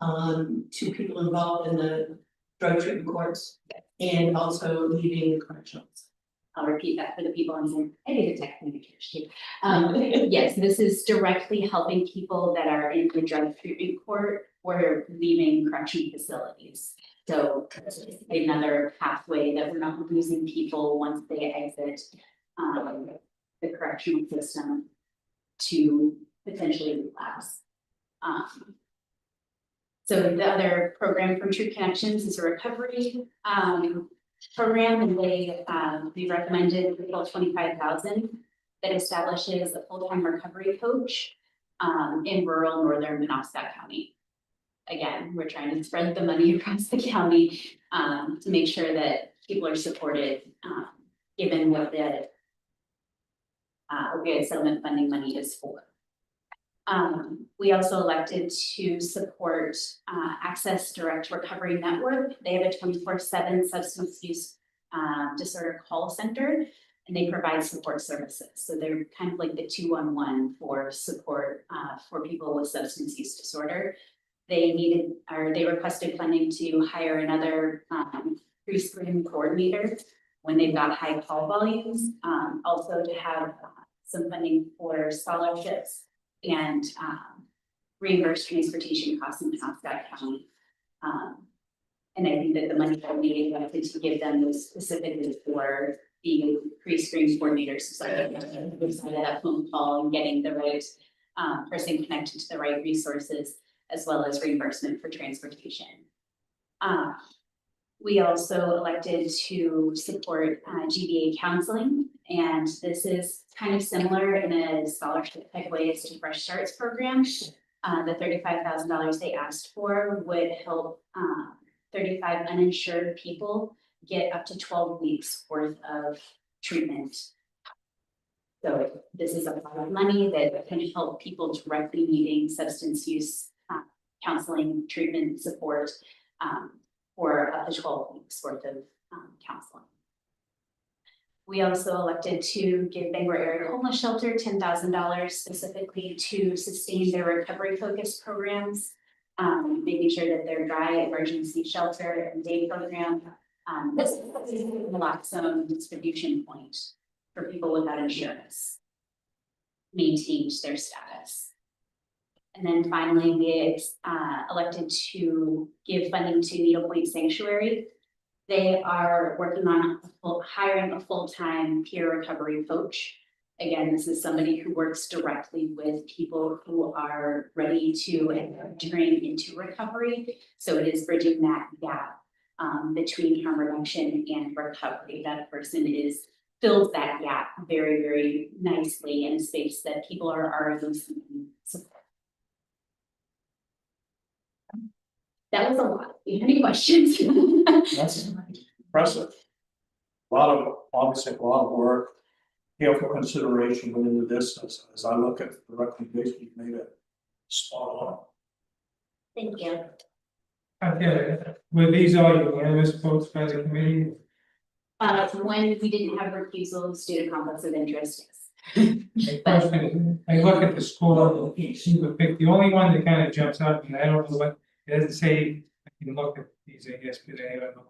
to people involved in the drug treatment courts and also leaving the corrections. I'll repeat that for the people on Zoom. I did a tech communication too. Yes, this is directly helping people that are in the drug treatment court or leaving correction facilities. So it's another pathway that we're not losing people once they exit the correctional system to potentially relapse. So the other program from True Connections is a recovery program, and we recommended about $25,000 that establishes a full-time recovery coach in rural northern Penobscot County. Again, we're trying to spread the money across the county to make sure that people are supported, given what the opioid settlement funding money is for. We also elected to support Access Direct Recovery Network. They have a 24/7 substance use disorder call center, and they provide support services. So they're kind of like the 211 for support for people with substance use disorder. They requested funding to hire another pre-screen coordinator when they've got high call volumes. Also to have some funding for scholarships and reimbursed transportation costs in Penobscot County. And I think that the money that we wanted to give them was specifically for being pre-screen coordinators, so that phone call and getting the right person connected to the right resources, as well as reimbursement for transportation. We also elected to support GBA counseling, and this is kind of similar in a scholarship type way as to Fresh Starts program. The $35,000 they asked for would help 35 uninsured people get up to 12 weeks worth of treatment. So this is a lot of money that can help people directly needing substance use counseling, treatment, support for up to 12 weeks worth of counseling. We also elected to give Bangor Area Homeless Shelter $10,000 specifically to sustain their recovery focused programs, making sure that their dry emergency shelter and day program, this is a naloxone distribution point for people without insurance, maintained their status. And then finally, we elected to give funding to Needle Point Sanctuary. They are working on hiring a full-time peer recovery coach. Again, this is somebody who works directly with people who are ready to and entering into recovery. So it is bridging that gap between harm reduction and recovery. That person fills that gap very, very nicely in a space that people are already seeking support. That was a lot. Do you have any questions? That's impressive. Obviously a lot of work, careful consideration went into this, as I look at the recommendation you made it spot on. Thank you. Okay, were these all unanimous votes by the committee? When we didn't have recusals due to conflicts of interest, My question is, I look at the score, you would pick the only one that kind of jumps out, and I don't know what, it doesn't say, I can look at these, I guess, but I don't know.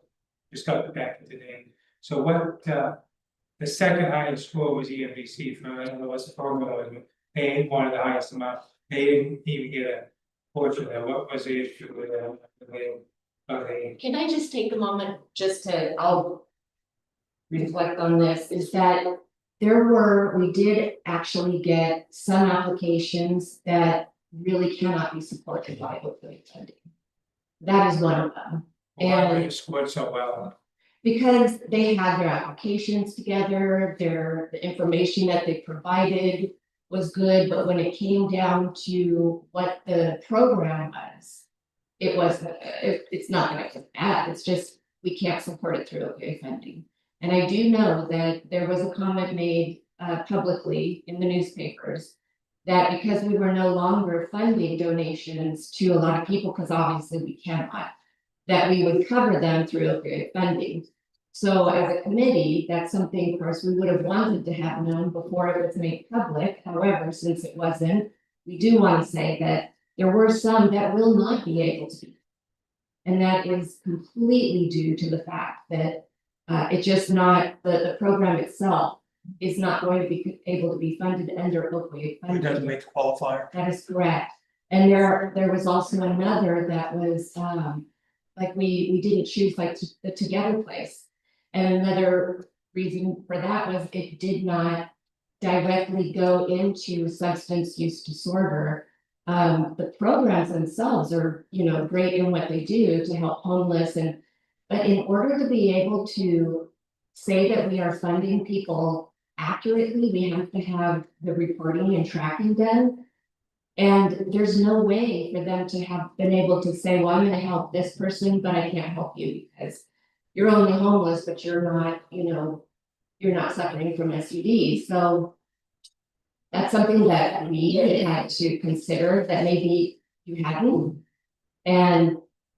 Just got the back of today. So what, the second highest score was EMBC for, I don't know what's the formula was, but they wanted the highest amount. They didn't even get a portion of that. What was the issue with that? Can I just take a moment just to, I'll reflect on this, is that we did actually get some applications that really cannot be supported by opioid funding. That is one of them. Why they scored so well? Because they had their applications together, the information that they provided was good, but when it came down to what the program was, it's not that it's bad, it's just we can't support it through opioid funding. And I do know that there was a comment made publicly in the newspapers that because we were no longer funding donations to a lot of people, because obviously we cannot, that we would cover them through opioid funding. So as a committee, that's something, of course, we would have wanted to have known before it was made public. However, since it wasn't, we do want to say that there were some that will not be able to be. And that is completely due to the fact that it's just not, the program itself is not going to be able to be funded under opioid funding. It doesn't make the qualifier. That is correct. And there was also another that was like we didn't choose like the Together place. And another reason for that was it did not directly go into substance use disorder. The programs themselves are, great in what they do to help homeless, but in order to be able to say that we are funding people accurately, we have to have the reporting and tracking done. And there's no way for them to have been able to say, well, I'm going to help this person, but I can't help you because you're only homeless, but you're not, you're not suffering from SUD. So that's something that we had to consider that maybe you hadn't.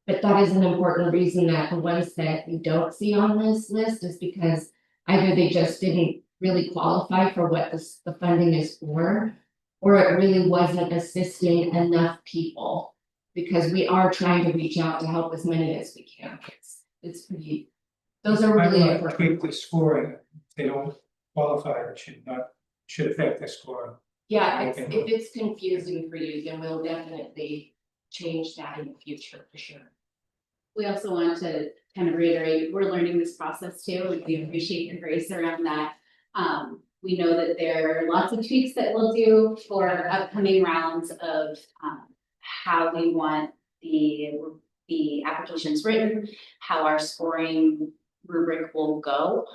But that is an important reason that the ones that you don't see on this list is because either they just didn't really qualify for what the funding is for, or it really wasn't assisting enough people, because we are trying to reach out to help as many as we can. It's pretty, those are really I important. tweak the scoring. If they don't qualify, it should affect the score. Yeah, if it's confusing for you, then we'll definitely change that in the future for sure. We also want to kind of reiterate, we're learning this process too, and we appreciate your grace around that. We know that there are lots of tweaks that we'll do for upcoming rounds of how we want the applications written, how our scoring rubric will go.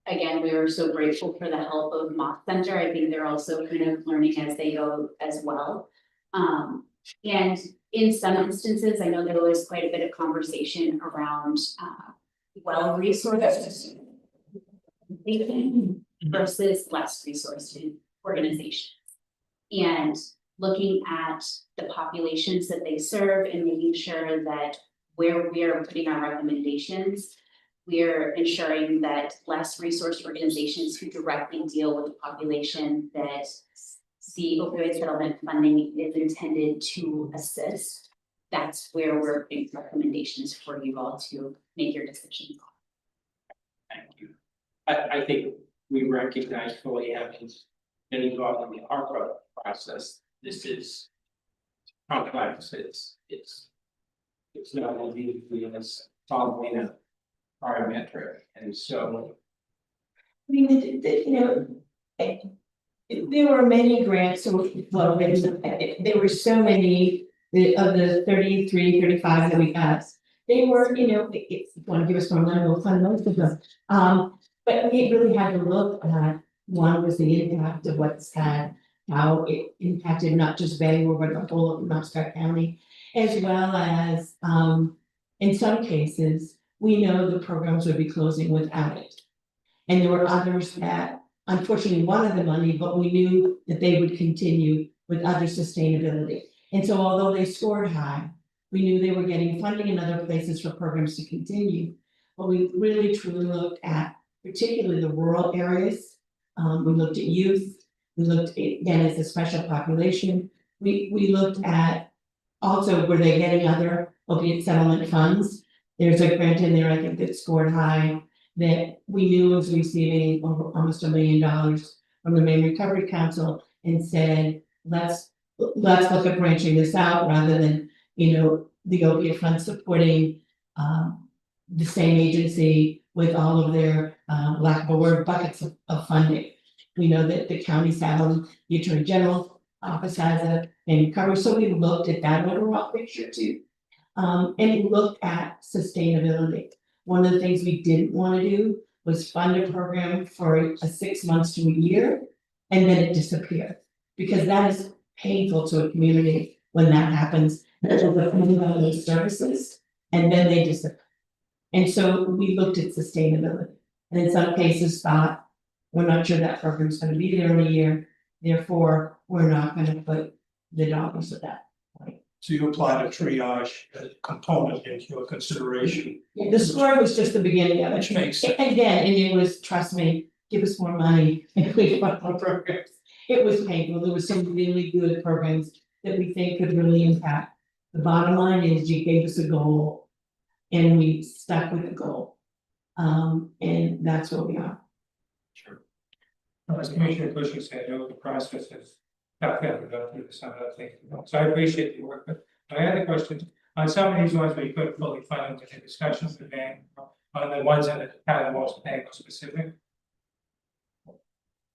Again, we are so grateful for the help of Moth Center. I think they're also kind of learning as they go as well. And in some instances, I know there was quite a bit of conversation around, well resources versus less resourced organizations. And looking at the populations that they serve and making sure that where we are putting our recommendations, we're ensuring that less resourced organizations who directly deal with the population that the opioid settlement funding is intended to assist. That's where we're putting recommendations for you all to make your decisions on. Thank you. I think we recognize fully, having been involved in the ARPA process, this is complex, it's not immediately as following a parametric, and so. I mean, there were many grants, so, well, there were so many, of the 33, 35 that we got. They were, if you want to give us more money, we'll fund most of them. But we really had to look at, one was the impact of what's had, how it impacted not just Bangor, but the whole of Knoxville County, as well as, in some cases, we know the programs would be closing without it. And there were others that unfortunately wanted the money, but we knew that they would continue with other sustainability. And so although they scored high, we knew they were getting funding in other places for programs to continue. But we really truly looked at particularly the rural areas. We looked at youth, we looked at, again, as a special population. We looked at also, were they getting other opiate settlement funds? There's a grant in there, I think, that scored high, that we knew was receiving almost $1 million from the Maine Recovery Council, and said, let's look at branching this out rather than, the opiate fund supporting the same agency with all of their lack of a word buckets of funding. We know that the counties have them, the Attorney General office has a Maine Recovery, so we looked at that overall picture too. And we looked at sustainability. One of the things we didn't want to do was fund a program for 6 months to a year, and then it disappeared. Because that is painful to a community when that happens, because they're depending on those services, and then they disappear. And so we looked at sustainability, and in some cases thought, we're not sure that program's going to be there in a year, therefore, we're not going to put the dollars at that point. So you applied a triage component into your consideration. The score was just the beginning of it. Which makes sense. Again, and it was, trust me, give us more money and we fund more programs. It was painful. There were some really good programs that we think could really impact. The bottom line is you gave us a goal and we stuck with the goal. And that's where we are. Sure. As Commissioner Cushing said, I know the process is tough to go through some of the things. So I appreciate the work, but I had a question on some of these ones we couldn't fully find with the discussions with Van, on the ones that are kind of most bank specific.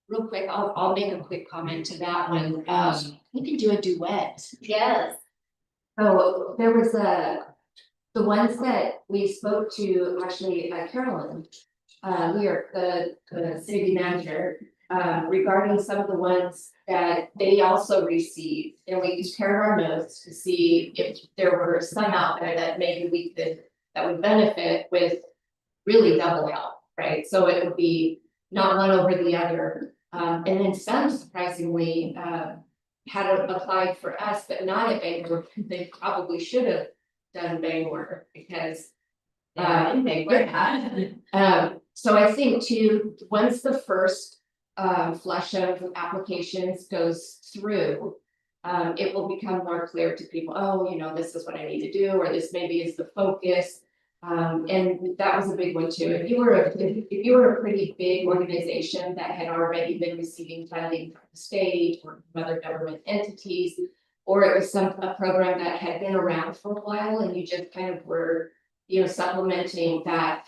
Real quick, I'll make a quick comment to that one. We can do a duet. Yes. So there was the ones that we spoke to, actually, Carolyn, Lear, the city manager, regarding some of the ones that they also received. And we compared our notes to see if there were some out there that maybe that would benefit with really double out, right? So it would be not one over the other. And then some surprisingly had applied for us, but not at Bangor. They probably should have done Bangor because so I think too, once the first flush of applications goes through, it will become more clear to people, oh, this is what I need to do, or this maybe is the focus. And that was a big one too. If you were a pretty big organization that had already been receiving funding from the state or from other government entities, or it was a program that had been around for a while and you just kind of were, supplementing that,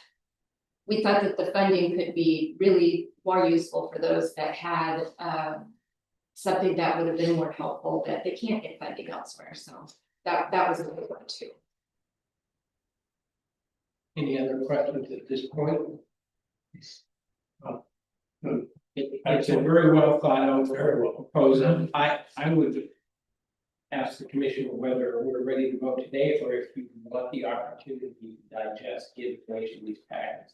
we thought that the funding could be really more useful for those that had something that would have been more helpful that they can't get funding elsewhere. So that was a big one too. Any other questions at this point? It's a very well thought out, very well proposed. I would ask the commission whether we're ready to vote today, or if you want the opportunity to digest the information in these packets.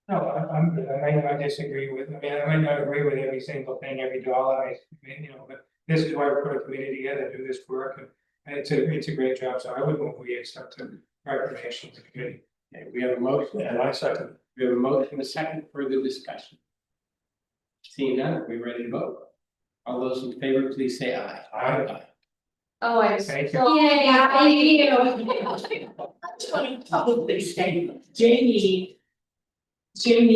No, I disagree with, I mean, I might not agree with every single thing, every dollar, I mean, you know, but this is why we put a committee together, to do this work, and it's a great job, so I would move we accept the recommendation of the committee. Okay, we have a motion, And I second. we have a motion, and a second, further discussion. Seeing none, are we ready to vote? All those in favor, please say aye. Aye. Oh, I. Thank you. Yeah, thank you. I just want to publicly say, Jamie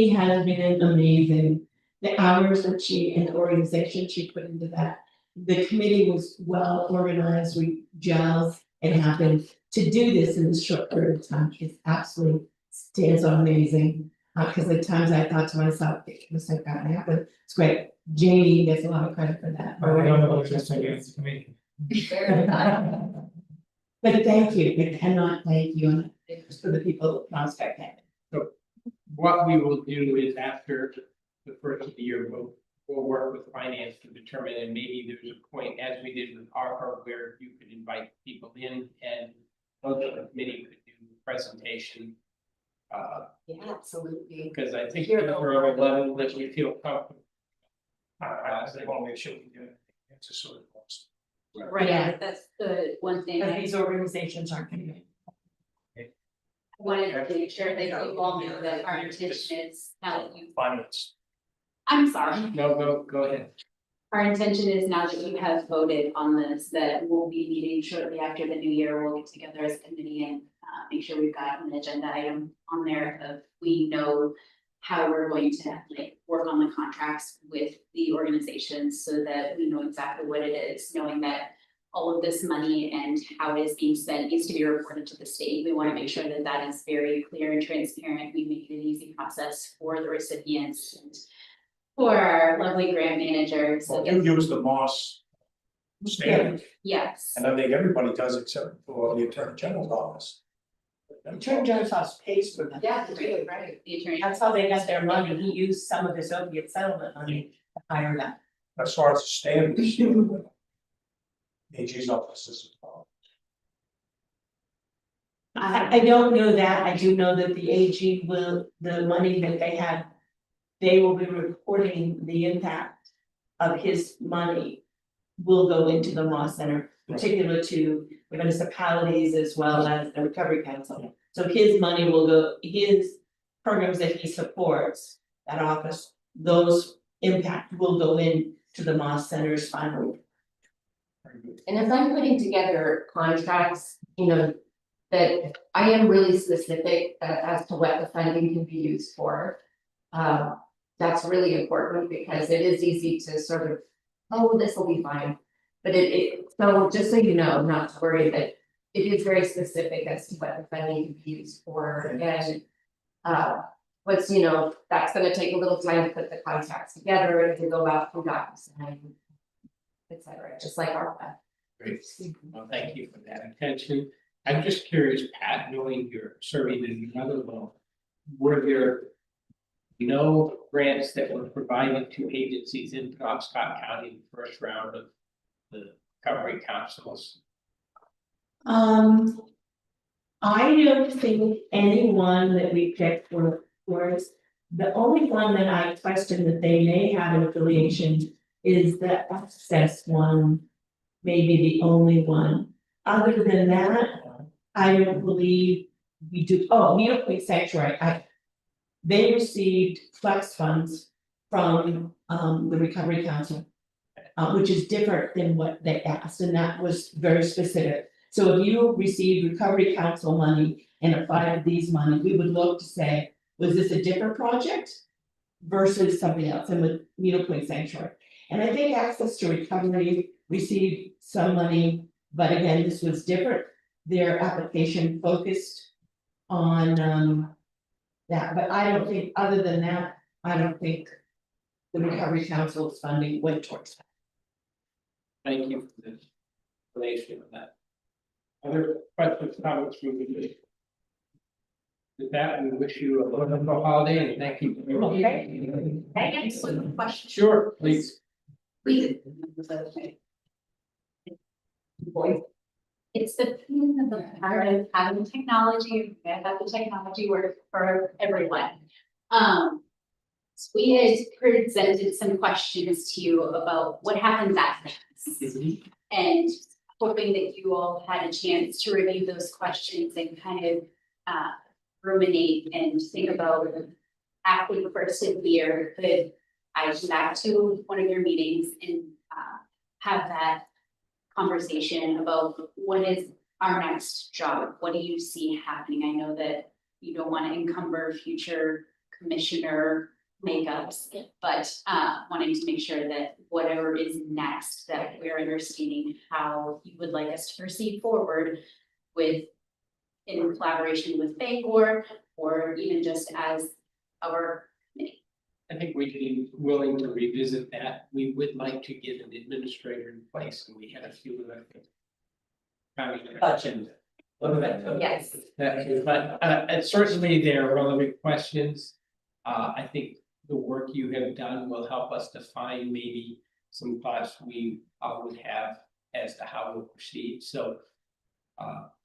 has been amazing. The hours that she and the organization she put into that. The committee was well organized, we gelled and happened to do this in this short period of time is absolutely stands out amazing. Because at times I thought to myself, it was like that happen. It's great. Jamie gets a lot of credit for that. But I don't know what you're saying, it's the committee. But thank you, I cannot thank you enough for the people of Prospect County. What we will do is after the first of the year, we'll work with finance to determine, and maybe there's a point, as we did with ARPA, where you could invite people in and the committee could do a presentation. Yeah, absolutely. Because I think we're at a level that we feel comfortable. I want to make sure we do it, it's a sort of cost. Right, Yeah. that's the one thing But I these organizations aren't gonna do wanted to make sure that you all know that our intention is, now that you, Finance. I'm sorry. No, go ahead. Our intention is, now that you have voted on this, that we'll be meeting shortly after the new year, we'll get together as a committee and make sure we've got an agenda item on there of, we know how we're going to like work on the contracts with the organizations so that we know exactly what it is, knowing that all of this money and how it is being spent needs to be reported to the state. We want to make sure that that is very clear and transparent. We make it an easy process for the recipients and for our lovely grant manager. So Well, you use the Moss standard, yes, and I think everybody does except for the Attorney General's office. it. Attorney General's office pays for that. Yeah, right. the attorney. That's how they got their money, he used some of his opiate settlement money to hire them. As far as the standards. AG's office is. I don't know that, I do know that the AG will, the money that they had. They will be reporting the impact of his money. Will go into the Moss Center, particular to the municipalities as well as the Recovery Council. So his money will go, his programs that he supports, that office, those impact will go in to the Moss Center's final. And if I'm putting together contracts, you know, that I am really specific as to what the funding can be used for. That's really important because it is easy to sort of, oh, this will be fine. But so just so you know, not to worry, that it is very specific as to what the funding can be used for and. What's, you know, that's gonna take a little time to put the contracts together and to go out from DocuSign. Et cetera, just like ARPA. Great. Well, thank you for that attention. I'm just curious, Pat, knowing you're serving in another level, were there no grants that were provided to agencies in Scott County in the first round of the recovery councils? I don't think anyone that we picked was, the only one that I question that they may have an affiliation is the access one. Maybe the only one, other than that, I don't believe we do, Needle Creek Sanctuary, they received flex funds from the Recovery Council. Which is different than what they asked, and that was very specific. So if you received Recovery Council money and applied for these money, we would look to say, was this a different project? Versus something else, and with Needle Point Sanctuary. And I think Access to Recovery received some money, but again, this was different. Their application focused on that, but I don't think, other than that, I don't think the Recovery Council's funding went towards that. Thank you for the explanation of that. Other questions, comments from the committee? With that, we wish you a wonderful holiday and thank you. Excellent question. Sure, please. We. voice. It's the part of having technology, that the technology work for everyone. So we had presented some questions to you about what happens after this. And hoping that you all had a chance to review those questions and kind of ruminate and think about after the first of the year, could I come back to one of your meetings and have that conversation about what is our next job? What do you see happening? I know that you don't want to encumber future commissioner makeups, but wanting to make sure that whatever is next, that we're understanding how you would like us to proceed forward with in collaboration with Bangor, or even just as our committee. I think we'd be willing to revisit that. We would like to get an administrator in place, and we had a few of them. Yes. But and certainly there are relevant questions. I think the work you have done will help us define maybe some thoughts we would have as to how we'll proceed. So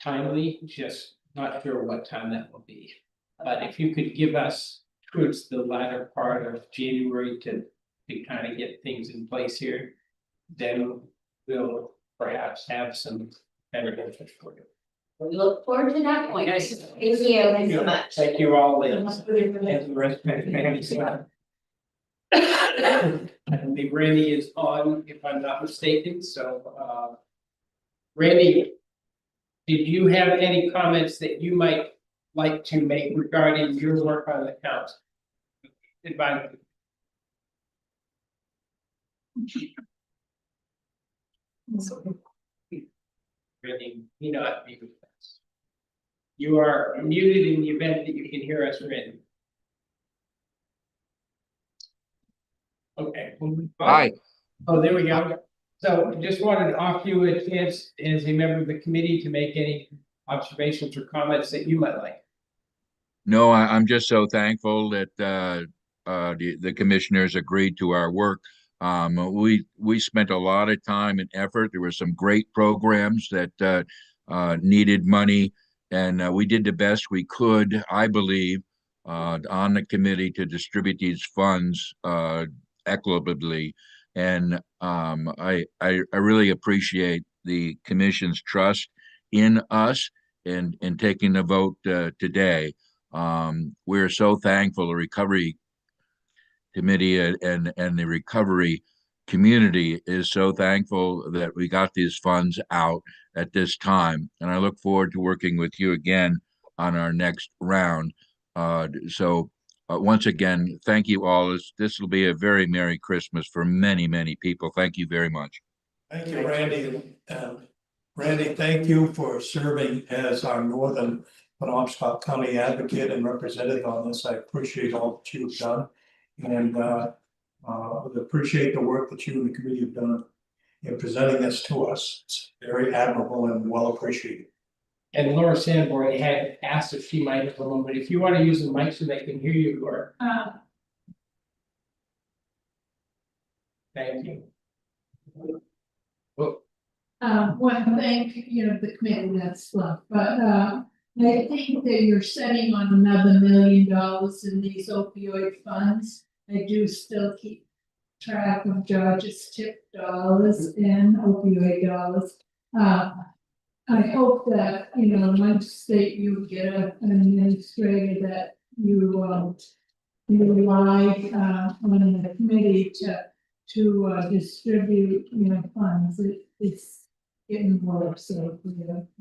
timely, just not sure what time that will be. But if you could give us towards the latter part of January to kind of get things in place here, then we'll perhaps have some better answers for you. We look forward to that point. Yes. Thank you. Thanks so much. Thank you all, ladies. And the rest of the family. I believe Randy is on, if I'm not mistaken, so Randy, did you have any comments that you might like to make regarding your work on the council? Goodbye. Randy, you not be with us. You are muted in the event that you can hear us, Randy. Okay. Hi. Oh, there we go. So just wanted to offer you a chance as a member of the committee to make any observations or comments that you might like. No, I'm just so thankful that the commissioners agreed to our work. We spent a lot of time and effort. There were some great programs that needed money, and we did the best we could, I believe, on the committee to distribute these funds equitably. And I really appreciate the commission's trust in us and taking the vote today. We're so thankful the recovery committee and the recovery community is so thankful that we got these funds out at this time. And I look forward to working with you again on our next round. Once again, thank you all. This will be a very Merry Christmas for many, many people. Thank you very much. Thank you, Randy. Randy, thank you for serving as our Northern Penobscot County advocate and representative on this. I appreciate all that you've done. And appreciate the work that you and the committee have done in presenting this to us. It's very admirable and well appreciated. And Laura Sanborn had asked if she might have a moment. If you want to use the mic so they can hear you, Laura. Thank you. Want to thank, the committee, that's fluff, but, I think that you're setting on another $1 million in these opioid funds. I do still keep track of George's tip dollars and opioid dollars. I hope that, once state you get an administrator that you rely on the committee to distribute, funds. It's getting worse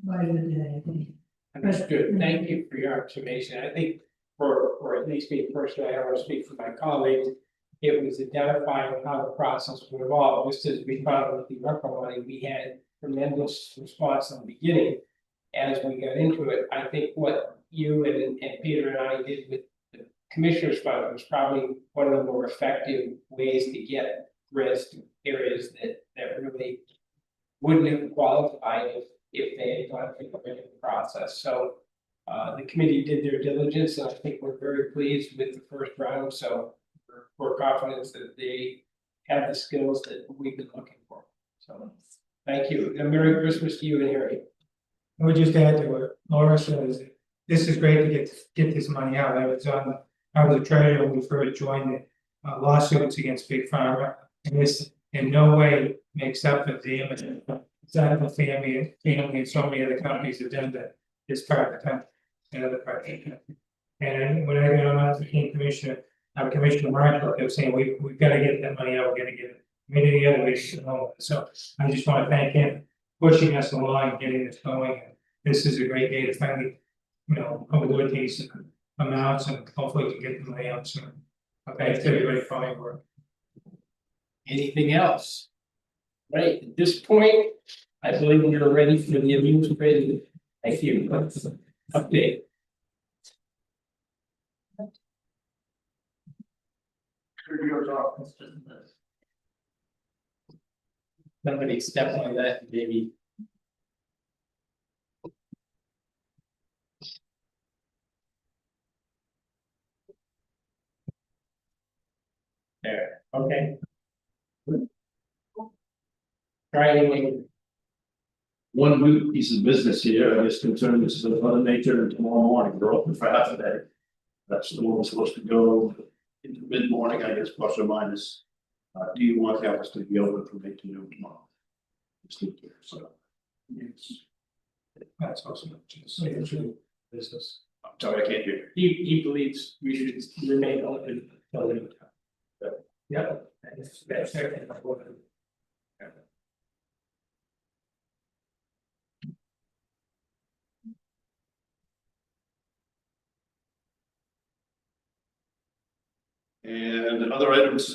by the day. Understood. Thank you for your observation. I think for at least me personally, I don't want to speak for my colleagues. It was identifying how the process would evolve. Just as we found with the ARPA money, we had tremendous response in the beginning. As we got into it, I think what you and Peter and I did with the Commissioner's Fund was probably one of the more effective ways to get grants to areas that really wouldn't have qualified if they had gone through the process. So the committee did their diligence, and I think we're very pleased with the first round. So we're confident that they have the skills that we've been looking for. So Thank you, and Merry Christmas to you and Harry. I would just add to what Laura says, this is great to get this money out. I was a treasurer when we first joined the lawsuits against Big Pharma. And this in no way makes up for the image that the family and so many other companies have done that this part of the country and other parts of the country. And when I became commissioner, Commissioner Marshall kept saying, we've got to get that money out, we're gonna get it. Many other ways, so I just want to thank him pushing us along and getting this going. This is a great day to finally, award these amounts and hopefully we can get the money out soon. Okay, thanks everybody for your work. Anything else? Right, at this point, I believe we are ready for the administrative. Thank you. Update. Somebody step on that, maybe. There, okay. Try anyway. One new piece of business here, I guess concerned is of other nature, and tomorrow morning, we're open for half a day. That's the one we're supposed to go into mid-morning, I guess, plus or minus. Do you want the office to be open from 8 to noon tomorrow? So, yes. That's awesome. Business. I'm sorry, I can't hear you. He believes we should remain open until the time. Yeah. That's fair. And other items,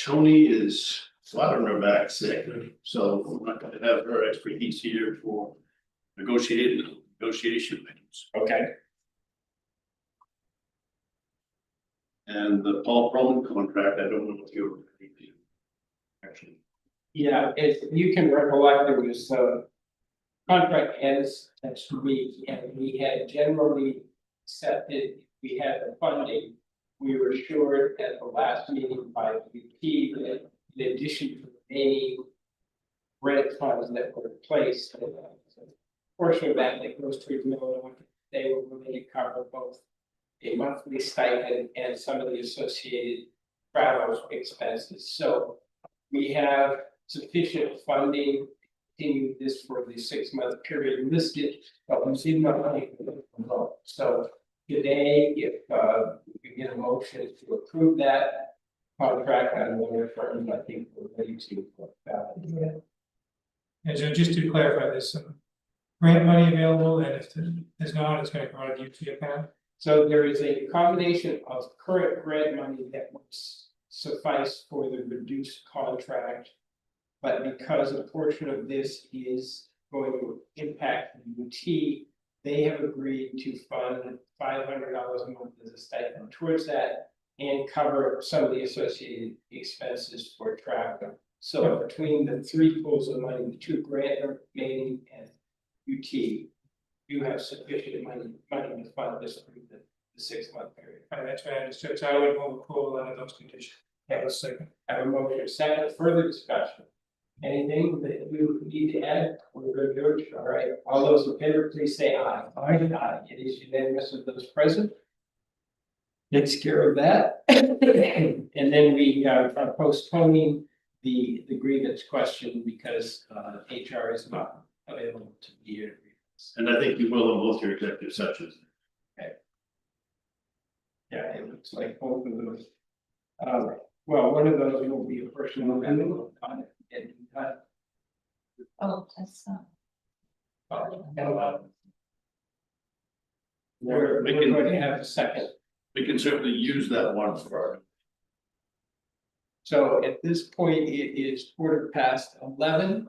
Tony is flat on her back sick, so we're not gonna have her expertise here for negotiation items. Okay. And the Paul Perlman contract, I don't know if you're actually. Yeah, if you can recollect, there was contract ends next week, and we had generally accepted, we had the funding. We were assured at the last meeting by UT that in addition to the remaining grant funds that were in place, a portion of that goes to Illinois, they were willing to cover both a monthly stipend and some of the associated travel expenses. So we have sufficient funding to continue this for the 6-month period listed, but we see no money for the so today, if we get a motion to approve that contract on one firm, I think we're ready to. And so just to clarify this, grant money available, and if there's not, it's gonna come out of the UT account. So there is a combination of current grant money that would suffice for the reduced contract. But because a portion of this is going to impact the UT, they have agreed to fund $500 a month as a stipend towards that and cover some of the associated expenses for travel. So between the 3 pools of money, the 2 grant remaining and UT, you have sufficient money to fund this through the 6-month period. That's what I understood, so I would move approval under those conditions. Have a second. I have a motion, second, further discussion. Anything that you need to add? We're good, George. All right. All those in favor, please say aye. Aye. Aye. It is unanimous of those present. Takes care of that. And then we are postponing the grievance question because HR is not available to be here. And I think you will in both your executive sessions. Okay. Yeah, it looks like both of those. Well, one of those will be a personal amendment on it. Oh, that's We're going to have a second. We can certainly use that one for our. So at this point, it is 11:15.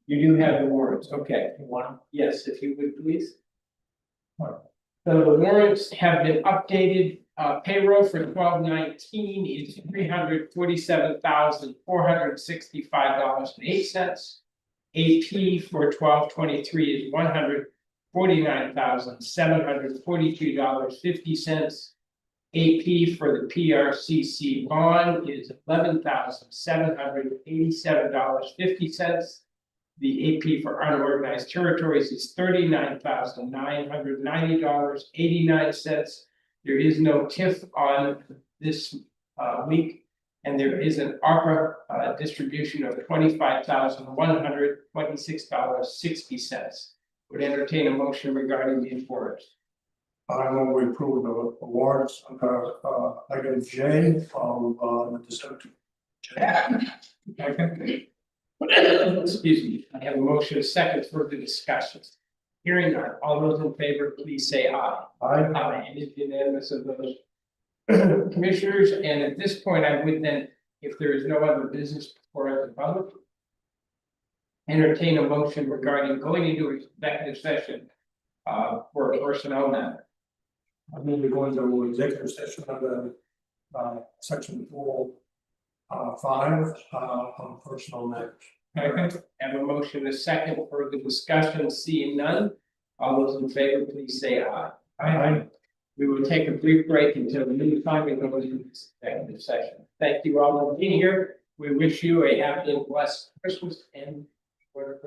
You do have the warrants, okay. Yes, if you would please. So the warrants have been updated. Payroll for 12/19 is $347,465.08. AP for 12/23 is $149,742.50. AP for the PRCC bond is $11,787.50. The AP for unorganized territories is $39,990.89. There is no TIF on this week. And there is an ARPA distribution of $25,126.60. Would entertain a motion regarding these warrants. I will approve the awards under item J from the December. Excuse me, I have a motion, a second for the discussions. Hearing none, all those in favor, please say aye. Aye. It is unanimous of those commissioners, and at this point, I would then, if there is no other business before the public, entertain a motion regarding going into executive session for a personnel matter. I'm going to go into executive session under section 4(5) on personal matters. Okay, have a motion, a second for the discussion, seeing none. All those in favor, please say aye. Aye. We will take a brief break until the new time we go into this executive session. Thank you all for being here. We wish you a happy and blessed Christmas and wonderful